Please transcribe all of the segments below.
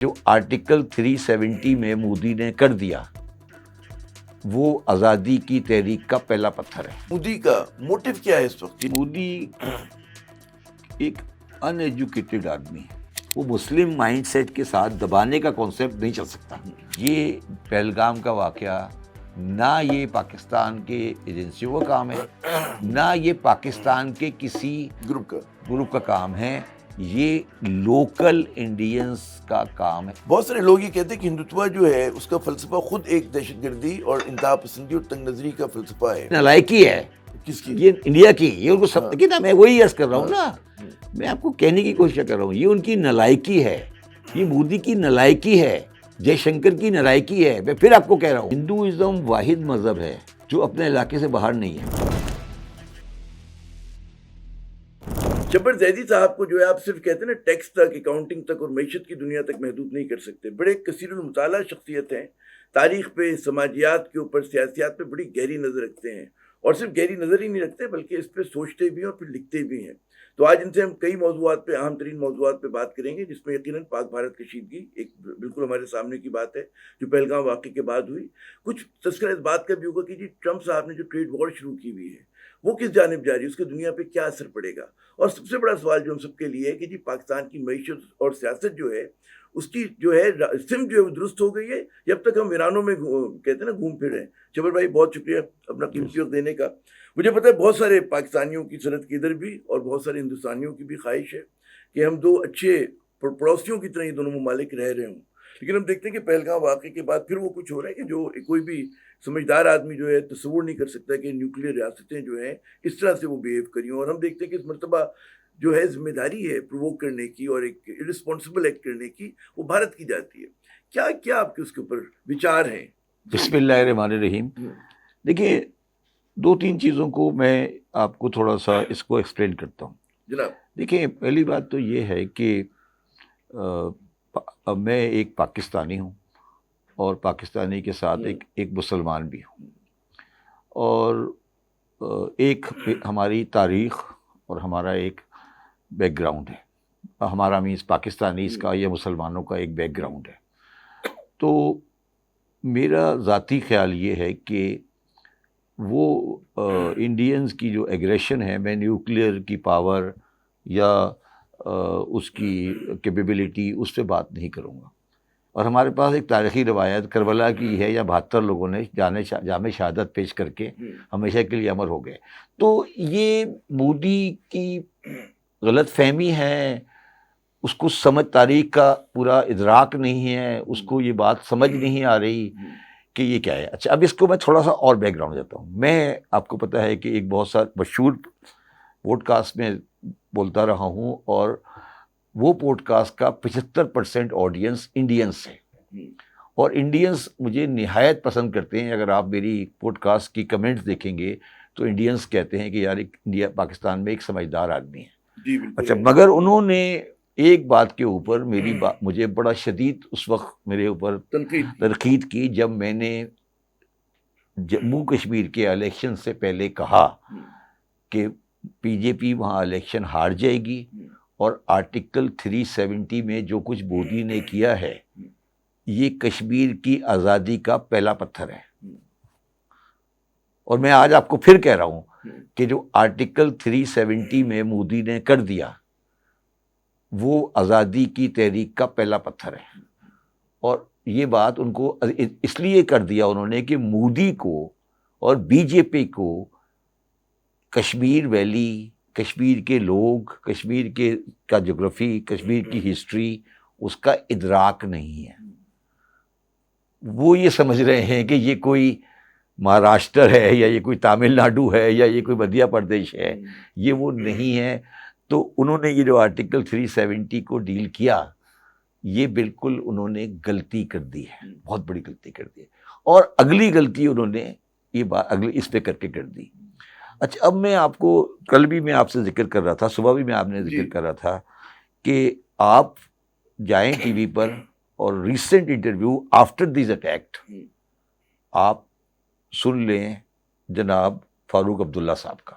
جو آرٹیکل 370 میں مودی نے کر دیا وہ آزادی کی تحریک کا پہلا پتھر ہے۔ مودی کا موٹیو کیا ہے اس وقت؟ مودی ایک ان ایجوکیٹڈ آدمی ہے، وہ مسلم مائنڈ سیٹ کے ساتھ دبانے کا کانسیپٹ نہیں چل سکتا۔ یہ پہلگام کا واقعہ نہ یہ پاکستان کے ایجنسیوں کا کام ہے، نہ یہ پاکستان کے کسی گروپ کا کام ہے، یہ لوکل انڈینس کا کام ہے۔ بہت سارے لوگ یہ کہتے ہیں کہ ہندوتوا جو ہے اس کا فلسفہ خود ایک دہشت گردی اور انتہا پسندی اور تنگ نظری کا فلسفہ ہے۔ نالائکی ہے۔ کس کی؟ یہ انڈیا کی، یہ ان کو سب کی نا، میں وہی عرض کر رہا ہوں نا، میں آپ کو کہنے کی کوشش کر رہا ہوں، یہ ان کی نالائکی ہے، یہ مودی کی نالائکی ہے، جے شنکر کی نالائکی ہے۔ میں پھر آپ کو کہہ رہا ہوں، ہندوازم واحد مذہب ہے جو اپنے علاقے سے باہر نہیں ہے۔ جبر زیدی صاحب کو جو ہے آپ صرف کہتے ہیں نا ٹیکس تک، اکاؤنٹنگ تک اور معیشت کی دنیا تک محدود نہیں کر سکتے۔ بڑے کثیر المطالعہ شخصیت ہیں، تاریخ پہ، سماجیات کے اوپر، سیاسیات پہ بڑی گہری نظر رکھتے ہیں، اور صرف گہری نظر ہی نہیں رکھتے بلکہ اس پہ سوچتے بھی ہیں اور پھر لکھتے بھی ہیں۔ تو آج ان سے ہم کئی موضوعات پہ، اہم ترین موضوعات پہ بات کریں گے، جس میں یقیناً پاک بھارت کشیدگی ایک بالکل ہمارے سامنے کی بات ہے جو پہلگام واقعے کے بعد ہوئی۔ کچھ تذکرہ اس بات کا بھی ہوگا کہ جی ٹرمپ صاحب نے جو ٹریڈ وار شروع کی ہوئی ہے وہ کس جانب جاری ہے، اس کے دنیا پہ کیا اثر پڑے گا، اور سب سے بڑا سوال جو ہم سب کے لیے ہے کہ جی پاکستان کی معیشت اور سیاست جو ہے اس کی جو ہے سمت جو ہے وہ درست ہو گئی ہے، جب تک ہم ویرانوں میں کہتے ہیں نا گھوم پھر رہے ہیں۔ جبر بھائی بہت شکریہ اپنا قیمتی وقت دینے کا۔ مجھے پتہ ہے بہت سارے پاکستانیوں کی صنعت کی ادھر بھی اور بہت سارے ہندوستانیوں کی بھی خواہش ہے کہ ہم دو اچھے پڑوسیوں کی طرح یہ دونوں ممالک رہ رہے ہوں، لیکن ہم دیکھتے ہیں کہ پہلگام واقعے کے بعد پھر وہ کچھ ہو رہا ہے کہ جو کوئی بھی سمجھدار آدمی جو ہے تصور نہیں کر سکتا کہ نیوکلیئر ریاستیں جو ہیں اس طرح سے وہ بیہیو کری ہوں، اور ہم دیکھتے ہیں کہ اس مرتبہ جو ہے ذمہ داری ہے پرووک کرنے کی اور ایک ارسپانسبل ایکٹ کرنے کی، وہ بھارت کی جاتی ہے۔ کیا آپ کے اس کے اوپر وچار ہیں؟ بسم اللہ الرحمن الرحیم۔ دیکھیے، دو تین چیزوں کو میں آپ کو تھوڑا سا اس کو ایکسپلین کرتا ہوں۔ جناب دیکھیں، پہلی بات تو یہ ہے کہ میں ایک پاکستانی ہوں، اور پاکستانی کے ساتھ ایک مسلمان بھی ہوں، اور ایک ہماری تاریخ اور ہمارا ایک بیک گراؤنڈ ہے، ہمارا مینس پاکستانیز کا یا مسلمانوں کا ایک بیک گراؤنڈ ہے۔ تو میرا ذاتی خیال یہ ہے کہ وہ انڈینز کی جو ایگریشن ہے، میں نیوکلیئر کی پاور یا اس کی کیپیبلٹی اس پہ بات نہیں کروں گا، اور ہمارے پاس ایک تاریخی روایت کربلا کی ہے، یا 72 لوگوں نے جامع شہادت پیش کر کے ہمیشہ کے لیے امر ہو گئے۔ تو یہ مودی کی غلط فہمی ہے، اس کو سمجھ، تاریخ کا پورا ادراک نہیں ہے، اس کو یہ بات سمجھ نہیں آ رہی کہ یہ کیا ہے۔ اچھا، اب اس کو میں تھوڑا سا اور بیک گراؤنڈ دیتا ہوں۔ میں، آپ کو پتہ ہے کہ ایک بہت سا مشہور پوڈ کاسٹ میں بولتا رہا ہوں، اور وہ پوڈ کاسٹ کا 75% آڈینس انڈینس ہے، اور انڈینس مجھے نہایت پسند کرتے ہیں۔ اگر آپ میری پوڈ کاسٹ کی کمنٹس دیکھیں گے تو انڈینس کہتے ہیں کہ یار انڈیا پاکستان میں ایک سمجھدار آدمی ہے۔ اچھا، مگر انہوں نے ایک بات کے اوپر مجھے بڑا شدید اس وقت میرے اوپر تنقید کی، جب میں نے جموں کشمیر کے الیکشن سے پہلے کہا کہ پی جے پی وہاں الیکشن ہار جائے گی، اور آرٹیکل 370 میں جو کچھ مودی نے کیا ہے یہ کشمیر کی آزادی کا پہلا پتھر ہے۔ اور میں آج آپ کو پھر کہہ رہا ہوں کہ جو آرٹیکل 370 میں مودی نے کر دیا وہ آزادی کی تحریک کا پہلا پتھر ہے، اور یہ بات ان کو اس لیے کر دیا انہوں نے کہ مودی کو اور بی جے پی کو کشمیر ویلی، کشمیر کے لوگ، کشمیر کا جغرافی، کشمیر کی ہسٹری، اس کا ادراک نہیں ہے۔ وہ یہ سمجھ رہے ہیں کہ یہ کوئی مہاراشٹر ہے، یا یہ کوئی تامل ناڈو ہے، یا یہ کوئی مدھیہ پردیش ہے، یہ وہ نہیں ہے۔ تو انہوں نے یہ جو آرٹیکل 370 کو ڈیل کیا، یہ بالکل انہوں نے غلطی کر دی ہے، بہت بڑی غلطی کر دی ہے، اور اگلی غلطی انہوں نے یہ بات اس پہ کر کے کر دی۔ اچھا، اب میں آپ کو، کل بھی میں آپ سے ذکر کر رہا تھا، صبح بھی میں آپ نے ذکر کر رہا تھا کہ آپ جائیں ٹی وی پر اور recent interview after these attack آپ سن لیں جناب فاروق عبداللہ صاحب کا،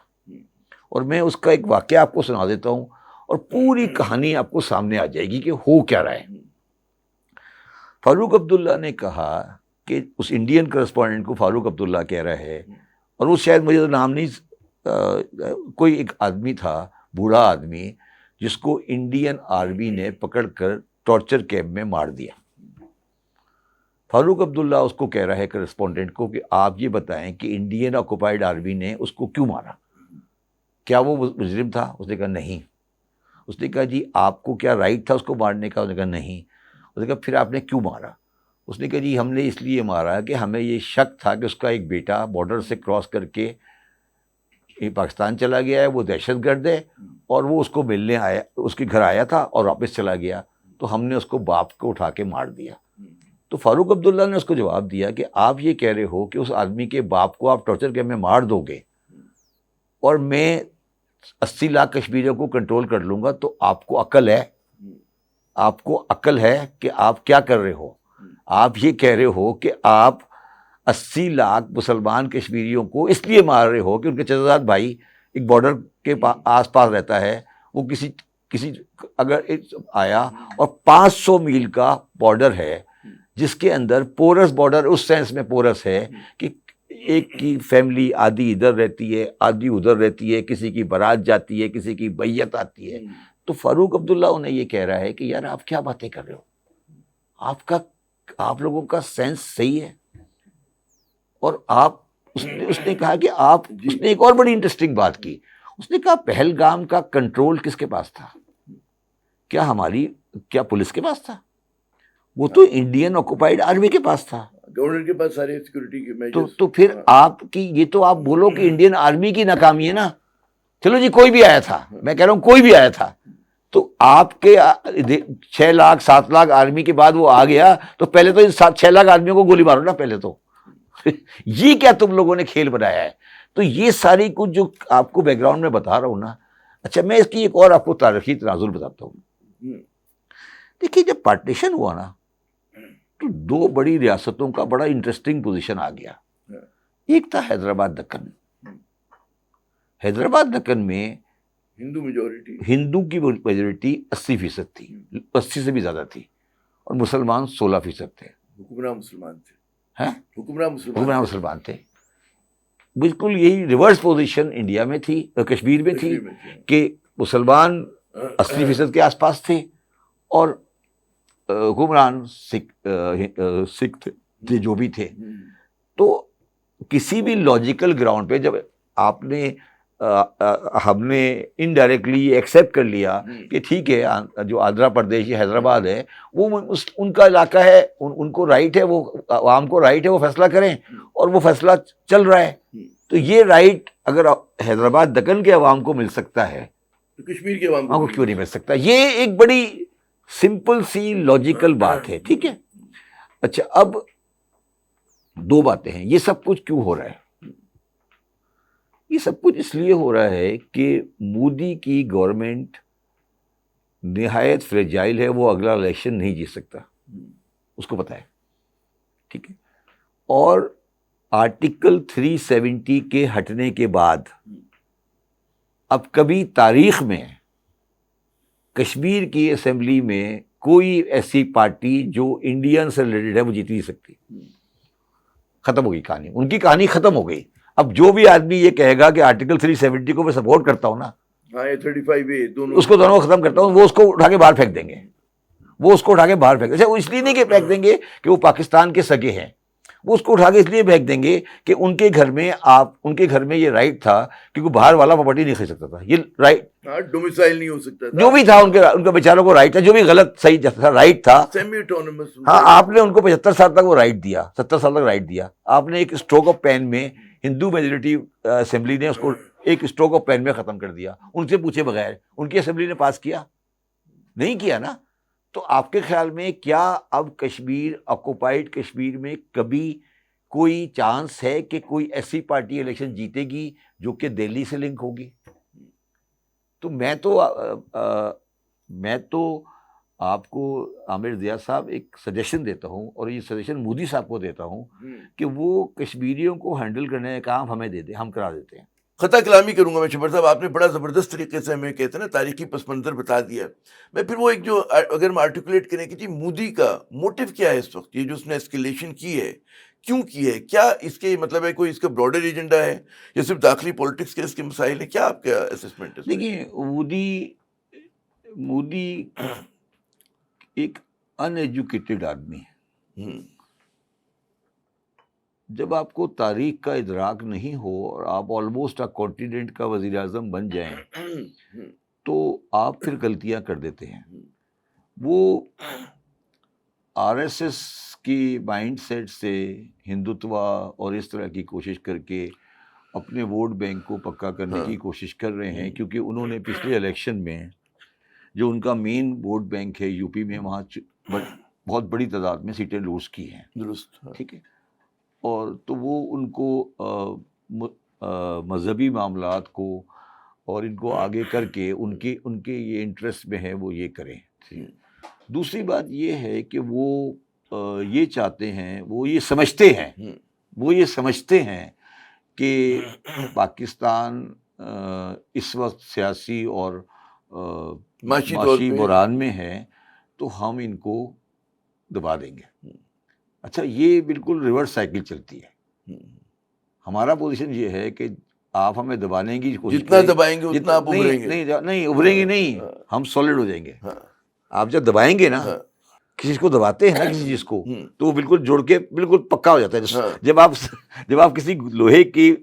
اور میں اس کا ایک واقعہ آپ کو سنا دیتا ہوں، اور پوری کہانی آپ کو سامنے آ جائے گی کہ ہو کیا رہا ہے۔ فاروق عبداللہ نے کہا کہ اس انڈین کرسپونڈنٹ کو فاروق عبداللہ کہہ رہا ہے، اور وہ شاید مجھے نام نہیں، کوئی ایک آدمی تھا، بوڑھا آدمی، جس کو انڈین آرمی نے پکڑ کر ٹارچر کیمپ میں مار دیا۔ فاروق عبداللہ اس کو کہہ رہا ہے کرسپونڈنٹ کو کہ آپ یہ بتائیں کہ انڈین آکوپائڈ آرمی نے اس کو کیوں مارا، کیا وہ مجرم تھا؟ اس نے کہا نہیں۔ اس نے کہا جی آپ کو کیا رائٹ تھا اس کو مارنے کا؟ اس نے کہا نہیں۔ اس نے کہا پھر آپ نے کیوں مارا؟ اس نے کہا جی ہم نے اس لیے مارا کہ ہمیں یہ شک تھا کہ اس کا ایک بیٹا بارڈر سے کراس کر کے پاکستان چلا گیا ہے، وہ دہشت گرد ہے، اور وہ اس کو ملنے آیا، اس کے گھر آیا تھا اور واپس چلا گیا، تو ہم نے اس کو باپ کو اٹھا کے مار دیا۔ تو فاروق عبداللہ نے اس کو جواب دیا کہ آپ یہ کہہ رہے ہو کہ اس آدمی کے باپ کو آپ ٹارچر کیمپ میں مار دو گے اور میں 80 لاکھ کشمیریوں کو کنٹرول کر لوں گا، تو آپ کو عقل ہے؟ آپ کو عقل ہے کہ آپ کیا کر رہے ہو؟ آپ یہ کہہ رہے ہو کہ آپ 80 لاکھ مسلمان کشمیریوں کو اس لیے مار رہے ہو کہ ان کے چچا بھائی ایک بارڈر کے آس پاس رہتا ہے، وہ کسی اگر آیا، اور 500 میل کا بارڈر ہے جس کے اندر پورس بارڈر اس سینس میں پورس ہے کہ ایک کی فیملی آدھی ادھر رہتی ہے آدھی ادھر رہتی ہے، کسی کی بارات جاتی ہے، کسی کی بیعت آتی ہے۔ تو فاروق عبداللہ انہیں یہ کہہ رہا ہے کہ یار آپ کیا باتیں کر رہے ہو، آپ لوگوں کا سینس صحیح ہے؟ اور اس نے کہا کہ اس نے ایک اور بڑی انٹرسٹنگ بات کی، اس نے کہا پہلگام کا کنٹرول کس کے پاس تھا؟ کیا پولیس کے پاس تھا؟ وہ تو انڈین آکوپائڈ آرمی کے پاس تھا، گورنر کے پاس سارے سیکورٹی کے میجرز۔ تو پھر آپ کی یہ تو آپ بولو کہ انڈین آرمی کی ناکامی ہے نا۔ چلو جی کوئی بھی آیا تھا، میں کہہ رہا ہوں کوئی بھی آیا تھا، تو آپ کے 6 لاکھ 7 لاکھ آرمی کے بعد وہ آ گیا، تو پہلے تو 6 لاکھ آدمیوں کو گولی مارو نا پہلے تو۔ یہ کیا تم لوگوں نے کھیل بنایا ہے؟ تو یہ ساری کچھ جو آپ کو بیک گراؤنڈ میں بتا رہا ہوں نا، اچھا میں اس کی ایک اور آپ کو تاریخی تناظر بتاتا ہوں۔ دیکھیے جب پارٹیشن ہوا نا تو 2 بڑی ریاستوں کا بڑا انٹرسٹنگ پوزیشن آ گیا۔ ایک تھا حیدرآباد دکن۔ حیدرآباد دکن میں ہندو کی میجورٹی 80% تھی، 80 سے بھی زیادہ تھی، اور مسلمان 16% تھے۔ حکمراں مسلمان تھے۔ بالکل یہی ریورس پوزیشن انڈیا میں تھی، کشمیر میں تھی، کہ مسلمان 80% کے آس پاس تھے اور حکمران سکھ تھے جو بھی تھے۔ تو کسی بھی لاجیکل گراؤنڈ پہ جب ہم نے انڈائریکٹلی ایکسیپٹ کر لیا کہ ٹھیک ہے جو آندھرا پردیش یا حیدرآباد ہے وہ ان کا علاقہ ہے، ان کو رائٹ ہے، وہ عوام کو رائٹ ہے وہ فیصلہ کریں، اور وہ فیصلہ چل رہا ہے، تو یہ رائٹ اگر حیدرآباد دکن کے عوام کو مل سکتا ہے تو کشمیر کے عوام کو کیوں نہیں مل سکتا؟ یہ ایک بڑی سمپل سی لاجیکل بات ہے، ٹھیک ہے۔ اچھا اب 2 باتیں ہیں، یہ سب کچھ کیوں ہو رہا ہے؟ یہ سب کچھ اس لیے ہو رہا ہے کہ مودی کی گورنمنٹ نہایت فریجائل ہے، وہ اگلا الیکشن نہیں جیت سکتا، اس کو پتہ ہے، ٹھیک ہے۔ اور آرٹیکل 370 کے ہٹنے کے بعد اب کبھی تاریخ میں کشمیر کی اسمبلی میں کوئی ایسی پارٹی جو انڈین سے ریلیٹڈ ہے وہ جیت نہیں سکتی۔ ختم ہو گئی کہانی، ان کی کہانی ختم ہو گئی۔ اب جو بھی آدمی یہ کہے گا کہ آرٹیکل 370 کو میں سپورٹ کرتا ہوں نا، 35A دونوں اس کو دونوں ختم کرتا ہوں، وہ اس کو اٹھا کے باہر پھینک دیں گے، وہ اس کو اٹھا کے باہر پھینک، اچھا وہ اس لیے نہیں کہ پھینک دیں گے کہ وہ پاکستان کے سگے ہیں، وہ اس کو اٹھا کے اس لیے پھینک دیں گے کہ ان کے گھر میں یہ رائٹ تھا کہ کوئی باہر والا پراپرٹی نہیں خرید سکتا تھا، یہ رائٹ ڈومیسائل نہیں ہو سکتا تھا، جو بھی تھا ان کا بیچاروں کو رائٹ تھا، جو بھی غلط صحیح تھا رائٹ تھا، سیمی اٹونومس۔ ہاں آپ نے ان کو 75 سال تک وہ رائٹ دیا، 70 سال تک رائٹ دیا، آپ نے ایک اسٹروک آف پین میں ہندو میجورٹی اسمبلی نے اس کو ایک اسٹروک آف پین میں ختم کر دیا، ان سے پوچھے بغیر۔ ان کی اسمبلی نے پاس کیا نہیں کیا نا؟ تو آپ کے خیال میں کیا اب کشمیر آکوپائڈ کشمیر میں کبھی کوئی چانس ہے کہ کوئی ایسی پارٹی الیکشن جیتے گی جو کہ دہلی سے لنک ہوگی؟ تو میں تو آپ کو عامر ضیاء صاحب ایک سجیشن دیتا ہوں، اور یہ سجیشن مودی صاحب کو دیتا ہوں کہ وہ کشمیریوں کو ہینڈل کرنے کا کام ہمیں دے دیں، ہم کرا دیتے ہیں۔ خطا کلامی کروں گا میں شبر صاحب، آپ نے بڑا زبردست طریقے سے ہمیں کہتے ہیں نا تاریخی پس منظر بتا دیا ہے. میں پھر وہ ایک جو اگر ہم آرٹیکولیٹ کریں کہ جی مودی کا موٹیو کیا ہے اس وقت، یہ جو اس نے اسکیلیشن کی ہے کیوں کی ہے، کیا اس کے مطلب ہے، کوئی اس کا براڈر ایجنڈا ہے یا صرف داخلی پولیٹکس کے اس کے مسائل ہیں، کیا آپ کا اسسمنٹ ہے؟ دیکھیے مودی ایک ان ایجوکیٹڈ آدمی ہے. جب آپ کو تاریخ کا ادراک نہیں ہو اور آپ آلموسٹ کانٹیننٹ کا وزیر اعظم بن جائیں تو آپ پھر غلطیاں کر دیتے ہیں. وہ آر ایس ایس کی مائنڈ سیٹ سے ہندوتوا اور اس طرح کی کوشش کر کے اپنے ووٹ بینک کو پکا کرنے کی کوشش کر رہے ہیں، کیونکہ انہوں نے پچھلے الیکشن میں جو ان کا مین ووٹ بینک ہے یو پی میں، وہاں بہت بڑی تعداد میں سیٹیں لوز کی ہیں. درست. ٹھیک ہے. اور تو وہ ان کو مذہبی معاملات کو اور ان کو آگے کر کے ان کے یہ انٹرسٹ میں ہے وہ یہ کریں. دوسری بات یہ ہے کہ وہ یہ چاہتے ہیں، وہ یہ سمجھتے ہیں کہ پاکستان اس وقت سیاسی اور معاشی بحران میں ہے تو ہم ان کو دبا دیں گے. اچھا، یہ بالکل ریورس سائیکل چلتی ہے. ہمارا پوزیشن یہ ہے کہ آپ ہمیں دبانے کی کوشش جتنا دبائیں گے اتنا آپ ابھریں گے. نہیں ابھریں گے نہیں، ہم سالڈ ہو جائیں گے. آپ جب دبائیں گے نا، کسی کو دباتے ہیں نا کسی چیز کو، تو وہ بالکل جوڑ کے بالکل پکا ہو جاتا ہے. جب آپ کسی لوہے کی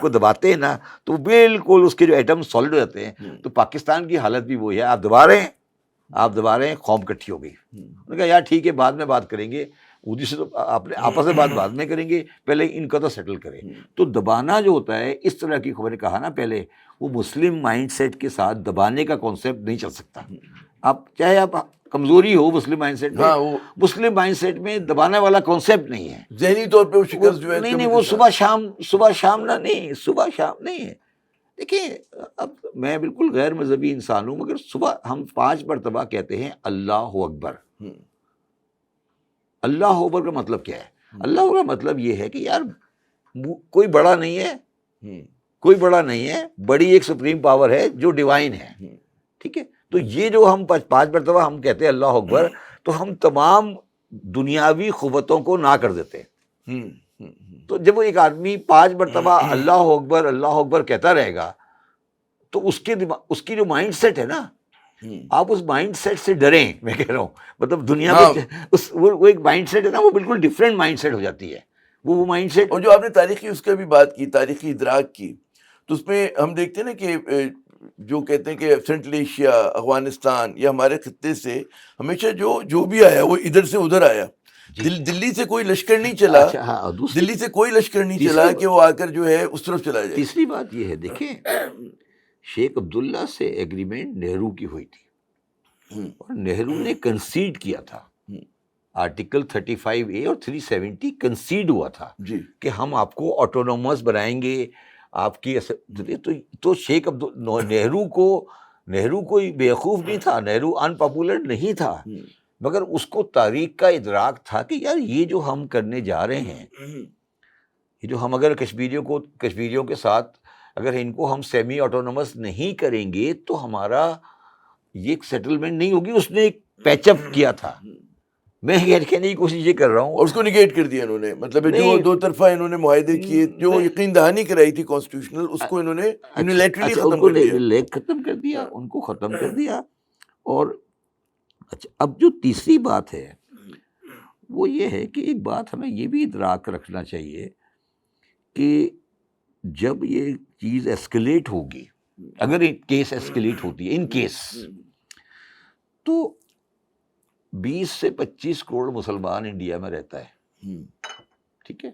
کو دباتے ہیں نا تو بالکل اس کے جو ایٹم سالڈ ہو جاتے ہیں. تو پاکستان کی حالت بھی وہی ہے. آپ دبا رہے ہیں قوم کٹھی ہو گئی. انہوں نے کہا یار ٹھیک ہے بعد میں بات کریں گے، مودی سے تو آپس میں بات بعد میں کریں گے، پہلے ان کا تو سیٹل کریں. تو دبانا جو ہوتا ہے اس طرح کی، خبر نے کہا نا پہلے، وہ مسلم مائنڈ سیٹ کے ساتھ دبانے کا کانسیپٹ نہیں چل سکتا. چاہے آپ کمزوری ہو مسلم مائنڈ سیٹ میں، مسلم مائنڈ سیٹ میں دبانے والا کانسیپٹ نہیں ہے. ذہنی طور پہ وہ شکست جو ہے نہیں وہ صبح شام نہیں ہے. دیکھیں اب میں بالکل غیر مذہبی انسان ہوں، مگر صبح ہم 5 مرتبہ کہتے ہیں اللہ اکبر. اللہ اکبر کا مطلب کیا ہے؟ اللہ اکبر کا مطلب یہ ہے کہ یار کوئی بڑا نہیں ہے، بڑی ایک سپریم پاور ہے جو ڈیوائن ہے. ٹھیک ہے. تو یہ جو ہم 5 مرتبہ ہم کہتے ہیں اللہ اکبر، تو ہم تمام دنیاوی قوتوں کو نہ کر دیتے ہیں. تو جب وہ ایک آدمی 5 مرتبہ اللہ اکبر کہتا رہے گا تو اس کی جو مائنڈ سیٹ ہے نا، آپ اس مائنڈ سیٹ سے ڈریں. میں کہہ رہا ہوں مطلب دنیا میں وہ ایک مائنڈ سیٹ ہے نا، وہ بالکل ڈفرینٹ مائنڈ سیٹ ہو جاتی ہے وہ مائنڈ سیٹ. اور جو آپ نے تاریخی اس کا بھی بات کی، تاریخی ادراک کی، تو اس میں ہم دیکھتے ہیں نا کہ جو کہتے ہیں کہ سینٹرل ایشیا، افغانستان یا ہمارے خطے سے ہمیشہ جو بھی آیا وہ ادھر سے ادھر آیا. دلی سے کوئی لشکر نہیں چلا، دلی سے کوئی لشکر نہیں چلا کہ وہ آ کر جو ہے اس طرف چلا جائے. تیسری بات یہ ہے، دیکھیں شیخ عبداللہ سے ایگریمنٹ نہرو کی ہوئی تھی اور نہرو نے کنسیڈ کیا تھا. آرٹیکل 35A اور 370 کنسیڈ ہوا تھا کہ ہم آپ کو آٹونومس بنائیں گے. آپ کی تو شیخ نہرو کوئی بیوقوف نہیں تھا، نہرو ان پاپولر نہیں تھا، مگر اس کو تاریخ کا ادراک تھا کہ یار یہ جو ہم کرنے جا رہے ہیں، یہ جو ہم اگر کشمیریوں کے ساتھ اگر ان کو ہم سیمی آٹونومس نہیں کریں گے تو ہمارا یہ سیٹلمنٹ نہیں ہوگی. اس نے ایک پیچ اپ کیا تھا. میں کہنے کی کوشش یہ کر رہا ہوں، اور اس کو نگیٹ کر دیا انہوں نے. مطلب جو دو طرفہ انہوں نے معاہدے کیے، جو یقین دہانی کرائی تھی کانسٹیٹیوشنل، اس کو انہوں نے یونیلیٹرلی ختم کر دیا. ان کو ختم کر دیا. اور اچھا، اب جو تیسری بات ہے وہ یہ ہے کہ ایک بات ہمیں یہ بھی ادراک رکھنا چاہیے کہ جب یہ چیز ایسکلیٹ ہوگی، اگر کیس ایسکلیٹ ہوتی ہے ان کیس، تو 20 سے 25 کروڑ مسلمان انڈیا میں رہتا ہے. ٹھیک ہے.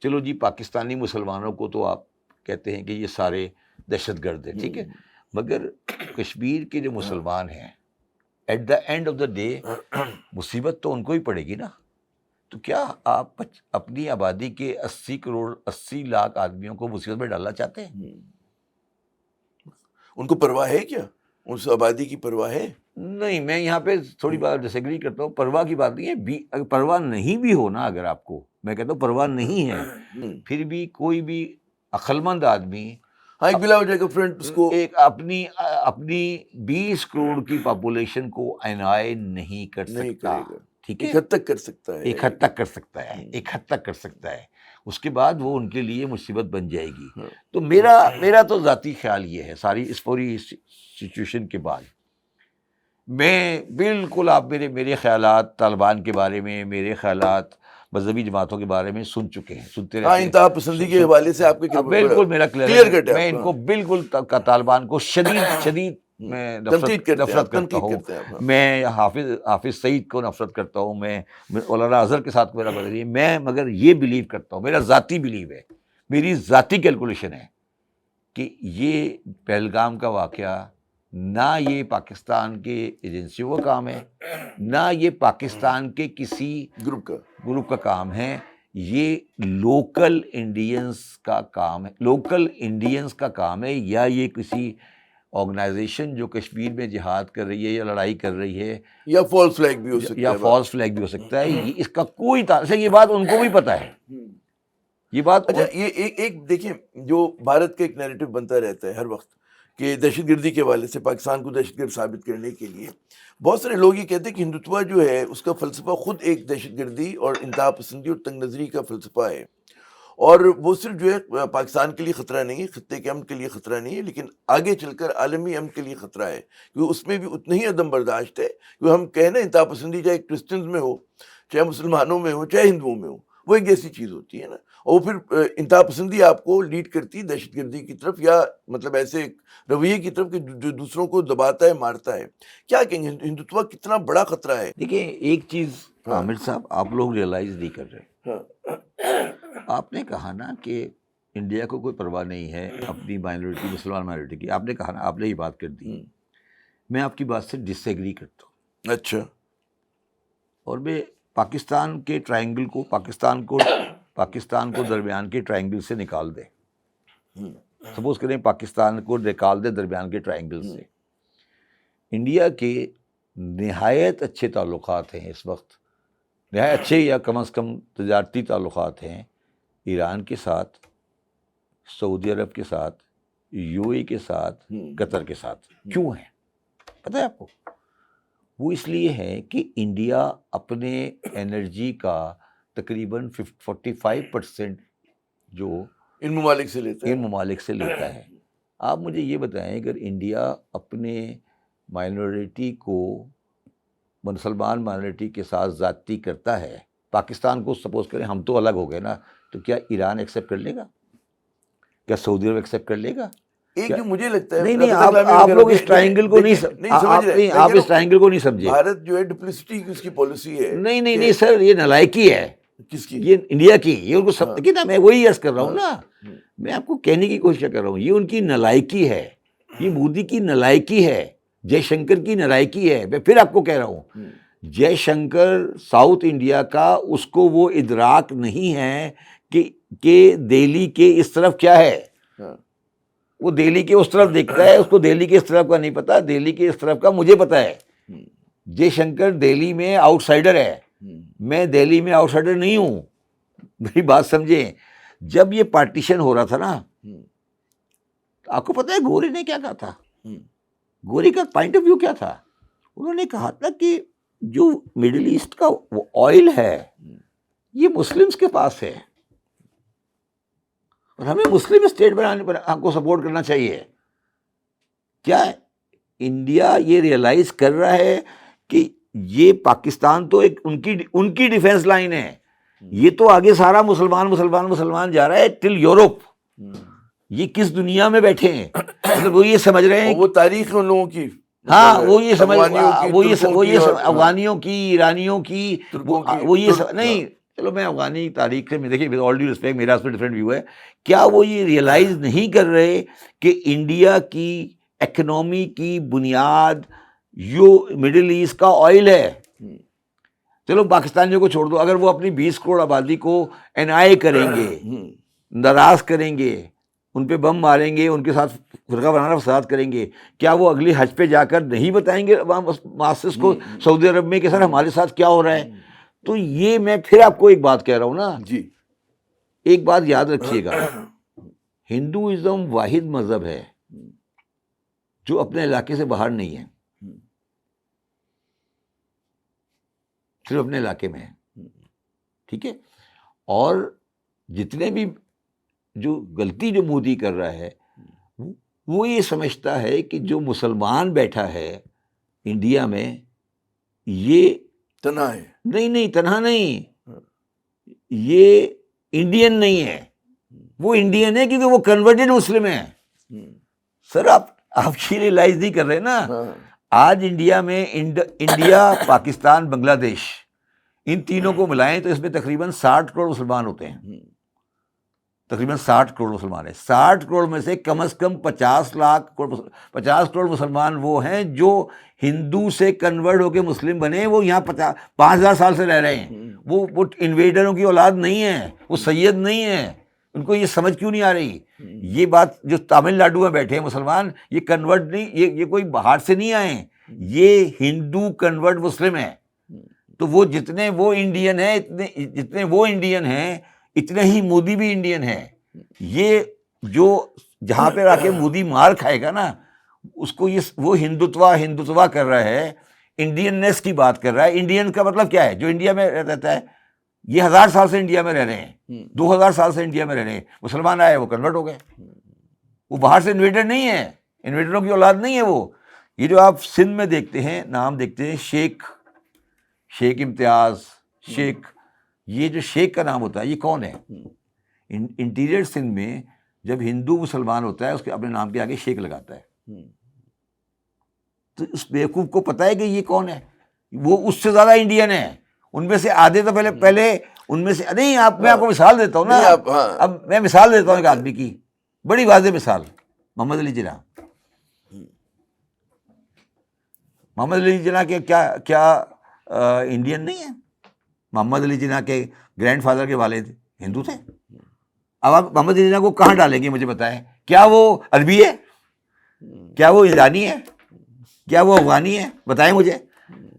چلو جی پاکستانی مسلمانوں کو تو آپ کہتے ہیں کہ یہ سارے دہشت گرد ہیں. ٹھیک ہے. مگر کشمیر کے جو مسلمان ہیں، at the end of the day مصیبت تو ان کو ہی پڑے گی نا. تو کیا آپ اپنی آبادی کے 80 لاکھ آدمیوں کو مصیبت میں ڈالنا چاہتے ہیں؟ ان کو پرواہ ہے کیا؟ اس آبادی کی پرواہ ہے؟ نہیں، میں یہاں پہ تھوڑی بات ڈس ایگری کرتا ہوں. پرواہ کی بات نہیں ہے. پرواہ نہیں بھی ہونا، اگر آپ کو، میں کہتا ہوں پرواہ نہیں ہے، پھر بھی کوئی بھی عقل مند آدمی ہاں ایک بلا وجہ کا فرنٹ اس کو ایک اپنی 20 کروڑ کی پاپولیشن کو انائے نہیں کر نہیں سکتا. کرے گا. ٹھیک ہے, ایک حد تک کر سکتا ہے, ایک حد تک کر سکتا ہے, ایک حد تک کر سکتا ہے. اس کے بعد وہ ان کے لیے مصیبت بن جائے گی. تو میرا تو ذاتی خیال یہ ہے, اس پوری سچویشن کے بعد میں بالکل, آپ میرے خیالات طالبان کے بارے میں, میرے خیالات مذہبی جماعتوں کے بارے میں سن چکے ہیں, سنتے رہتے ہیں. انتہا پسندی کے حوالے سے آپ کے بالکل میرا کلیئر کٹ ہے. میں ان کو بالکل طالبان کو شدید میں نفرت کرتا ہوں. میں حافظ سعید کو نفرت کرتا ہوں, میں مولانا اظہر کے ساتھ میرا بدل ہے. میں مگر یہ بلیو کرتا ہوں, میرا ذاتی بلیو ہے, میری ذاتی کیلکولیشن ہے کہ یہ پہلگام کا واقعہ نہ یہ پاکستان کے ایجنسیوں کا کام ہے, نہ یہ پاکستان کے کسی گروپ کا کام ہے. یہ لوکل انڈینس کا کام ہے, لوکل انڈینس کا کام ہے, یا یہ کسی آرگنائزیشن جو کشمیر میں جہاد کر رہی ہے یا لڑائی کر رہی ہے, یا فالس فلیگ بھی ہو سکتا ہے, یا فالس فلیگ بھی ہو سکتا ہے. یہ اس کا کوئی یہ بات ان کو بھی پتہ ہے. یہ بات اچھا, یہ ایک دیکھیں جو بھارت کا ایک نیریٹو بنتا رہتا ہے ہر وقت کہ دہشت گردی کے حوالے سے پاکستان کو دہشت گرد ثابت کرنے کے لیے بہت سارے لوگ یہ کہتے ہیں کہ ہندوتوا جو ہے اس کا فلسفہ خود ایک دہشت گردی اور انتہا پسندی اور تنگ نظری کا فلسفہ ہے, اور وہ صرف جو ہے پاکستان کے لیے خطرہ نہیں ہے, خطے کے امن کے لیے خطرہ نہیں ہے, لیکن آگے چل کر عالمی امن کے لیے خطرہ ہے, کیونکہ اس میں بھی اتنا ہی عدم برداشت ہے. کیونکہ ہم کہنا انتہا پسندی چاہے کرسچنز میں ہو, چاہے مسلمانوں میں ہو, چاہے ہندوؤں میں ہو, وہ ایک ایسی چیز ہوتی ہے نا, اور پھر انتہا پسندی آپ کو لیڈ کرتی ہے دہشت گردی کی طرف, یا مطلب ایسے رویے کی طرف کہ جو دوسروں کو دباتا ہے, مارتا ہے. کیا کہیں گے ہندوتوا کتنا بڑا خطرہ ہے؟ دیکھیں ایک چیز عامر صاحب آپ لوگ ریئلائز نہیں کر رہے. آپ نے کہا نا کہ انڈیا کو کوئی پرواہ نہیں ہے اپنی مائنورٹی, مسلمان مائنورٹی کی. آپ نے کہا نا, آپ نے یہ بات کر دی. میں آپ کی بات سے ڈس ایگری کرتا ہوں. اچھا. اور میں پاکستان کے ٹرائنگل کو پاکستان کو درمیان کے ٹرائنگل سے نکال دے. سپوز کریں پاکستان کو نکال دے درمیان کے ٹرائنگل سے. انڈیا کے نہایت اچھے تعلقات ہیں اس وقت, نہایت اچھے یا کم از کم تجارتی تعلقات ہیں ایران کے ساتھ, سعودی عرب کے ساتھ, یو اے کے ساتھ, قطر کے ساتھ. کیوں ہیں پتہ ہے آپ کو؟ وہ اس لیے ہے کہ انڈیا اپنے انرجی کا تقریباً 45% جو ان ممالک سے لیتا ہے. آپ مجھے یہ بتائیں, اگر انڈیا اپنے مائنورٹی کو مسلمان مائنورٹی کے ساتھ زیادتی کرتا ہے, پاکستان کو سپوز کریں ہم تو الگ ہو گئے نا, تو کیا ایران ایکسیپٹ کر لے گا؟ کیا سعودی عرب ایکسیپٹ کر لے گا؟ ایک جو مجھے لگتا ہے نہیں, آپ لوگ اس ٹرائنگل کو آپ اس ٹرائنگل کو نہیں سمجھے. بھارت جو ہے ڈپلیسٹی کی اس کی پالیسی ہے. نہیں سر, یہ نالائکی ہے. کس کی؟ یہ انڈیا کی. یہ ان کو سب دیکھیے نا, میں وہی عرض کر رہا ہوں نا, میں آپ کو کہنے کی کوشش کر رہا ہوں, یہ ان کی نالائکی ہے, یہ مودی کی نالائکی ہے, جے شنکر کی نالائکی ہے. میں پھر آپ کو کہہ رہا ہوں, جے شنکر ساؤتھ انڈیا کا, اس کو وہ ادراک نہیں ہے کہ دہلی کے اس طرف کیا ہے. وہ دہلی کے اس طرف دیکھتا ہے, اس کو دہلی کے اس طرف کا نہیں پتا, دہلی کے اس طرف کا مجھے پتا ہے. جے شنکر دہلی میں آؤٹ سائڈر ہے, میں دہلی میں آؤٹ سائڈر نہیں ہوں. میری بات سمجھیں. جب یہ پارٹیشن ہو رہا تھا نا, آپ کو پتا ہے گوری نے کیا کہا تھا؟ گوری کا پوائنٹ آف ویو کیا تھا؟ انہوں نے کہا تھا کہ جو مڈل ایسٹ کا وہ آئل ہے یہ مسلمس کے پاس ہے, اور ہمیں مسلم اسٹیٹ بنانے پر ہم کو سپورٹ کرنا چاہیے. کیا انڈیا یہ ریئلائز کر رہا ہے کہ یہ پاکستان تو ایک ان کی ڈیفینس لائن ہے, یہ تو آگے سارا مسلمان جا رہا ہے ٹل یورپ. یہ کس دنیا میں بیٹھے ہیں؟ مطلب وہ یہ سمجھ رہے ہیں, وہ تاریخ ان لوگوں کی, ہاں وہ یہ سمجھ, وہ یہ افغانیوں کی, ایرانیوں کی, وہ یہ نہیں. چلو میں افغانی تاریخ سے, دیکھیے آل ڈیو رسپیکٹ, میرا اس پہ ڈفرینٹ ویو ہے. کیا وہ یہ ریئلائز نہیں کر رہے کہ انڈیا کی اکنامی کی بنیاد مڈل ایسٹ کا آئل ہے؟ چلو پاکستانیوں کو چھوڑ دو, اگر وہ اپنی 20 کروڑ آبادی کو انائے کریں گے, ناراض کریں گے, ان پہ بم ماریں گے, ان کے ساتھ فرقہ وارانہ فساد کریں گے, کیا وہ اگلی حج پہ جا کر نہیں بتائیں گے ماسٹرس کو سعودی عرب میں کہ سر ہمارے ساتھ کیا ہو رہا ہے؟ تو یہ میں پھر آپ کو ایک بات کہہ رہا ہوں نا جی, ایک بات یاد رکھیے گا, ہندوازم واحد مذہب ہے جو اپنے علاقے سے باہر نہیں ہے، صرف اپنے علاقے میں ہے، ٹھیک ہے. اور جتنے بھی جو غلطی جو مودی کر رہا ہے وہ یہ سمجھتا ہے کہ جو مسلمان بیٹھا ہے انڈیا میں یہ تنہا ہے. نہیں تنہا نہیں، یہ انڈین نہیں ہے. وہ انڈین ہے کیونکہ وہ کنورٹڈ مسلم ہے. سر آپ یہ ریلائز نہیں کر رہے نا. آج انڈیا میں انڈیا، پاکستان، بنگلہ دیش، ان تینوں کو ملائیں تو اس میں تقریباً 60 کروڑ مسلمان ہوتے ہیں. تقریباً 60 کروڑ مسلمان ہیں. 60 کروڑ میں سے کم از کم 50 کروڑ مسلمان وہ ہیں جو ہندو سے کنورٹ ہو کے مسلم بنے. وہ یہاں 5000 سال سے رہ رہے ہیں. وہ انویڈروں کی اولاد نہیں ہے، وہ سید نہیں ہے. ان کو یہ سمجھ کیوں نہیں آ رہی؟ یہ بات جو تامل ناڈو میں بیٹھے ہیں مسلمان، یہ کنورٹ نہیں، یہ کوئی باہر سے نہیں آئے، یہ ہندو کنورٹ مسلم ہیں. تو وہ جتنے وہ انڈین ہیں اتنے ہی مودی بھی انڈین ہے. یہ جو جہاں پہ آ کے مودی مار کھائے گا نا، اس کو وہ ہندوتوا کر رہا ہے، انڈیننیس کی بات کر رہا ہے. انڈین کا مطلب کیا ہے؟ جو انڈیا میں رہتا ہے. یہ 1000 سال سے انڈیا میں رہ رہے ہیں، 2000 سال سے انڈیا میں رہ رہے ہیں. مسلمان آئے، وہ کنورٹ ہو گئے. وہ باہر سے انویڈر نہیں ہے، انویڈروں کی اولاد نہیں ہے وہ. یہ جو آپ سندھ میں دیکھتے ہیں، نام دیکھتے ہیں شیخ امتیاز، شیخ، یہ جو شیخ کا نام ہوتا ہے یہ کون ہے؟ انٹیریئر سندھ میں جب ہندو مسلمان ہوتا ہے اس کے اپنے نام کے آگے شیخ لگاتا ہے. تو اس بیوقوف کو پتہ ہے کہ یہ کون ہے. وہ اس سے زیادہ انڈین ہے. ان میں سے آدھے تو پہلے ان میں سے نہیں. میں آپ کو مثال دیتا ہوں نا. اب میں مثال دیتا ہوں ایک آدمی کی، بڑی واضح مثال. محمد علی جناح. محمد علی جناح کے کیا انڈین نہیں ہے؟ محمد علی جناح کے گرینڈ فادر کے والد ہندو تھے. اب آپ محمد علی جناح کو کہاں ڈالیں گے؟ مجھے بتائیں. کیا وہ عربی ہے؟ کیا وہ ایرانی ہے؟ کیا وہ افغانی ہے؟ بتائیں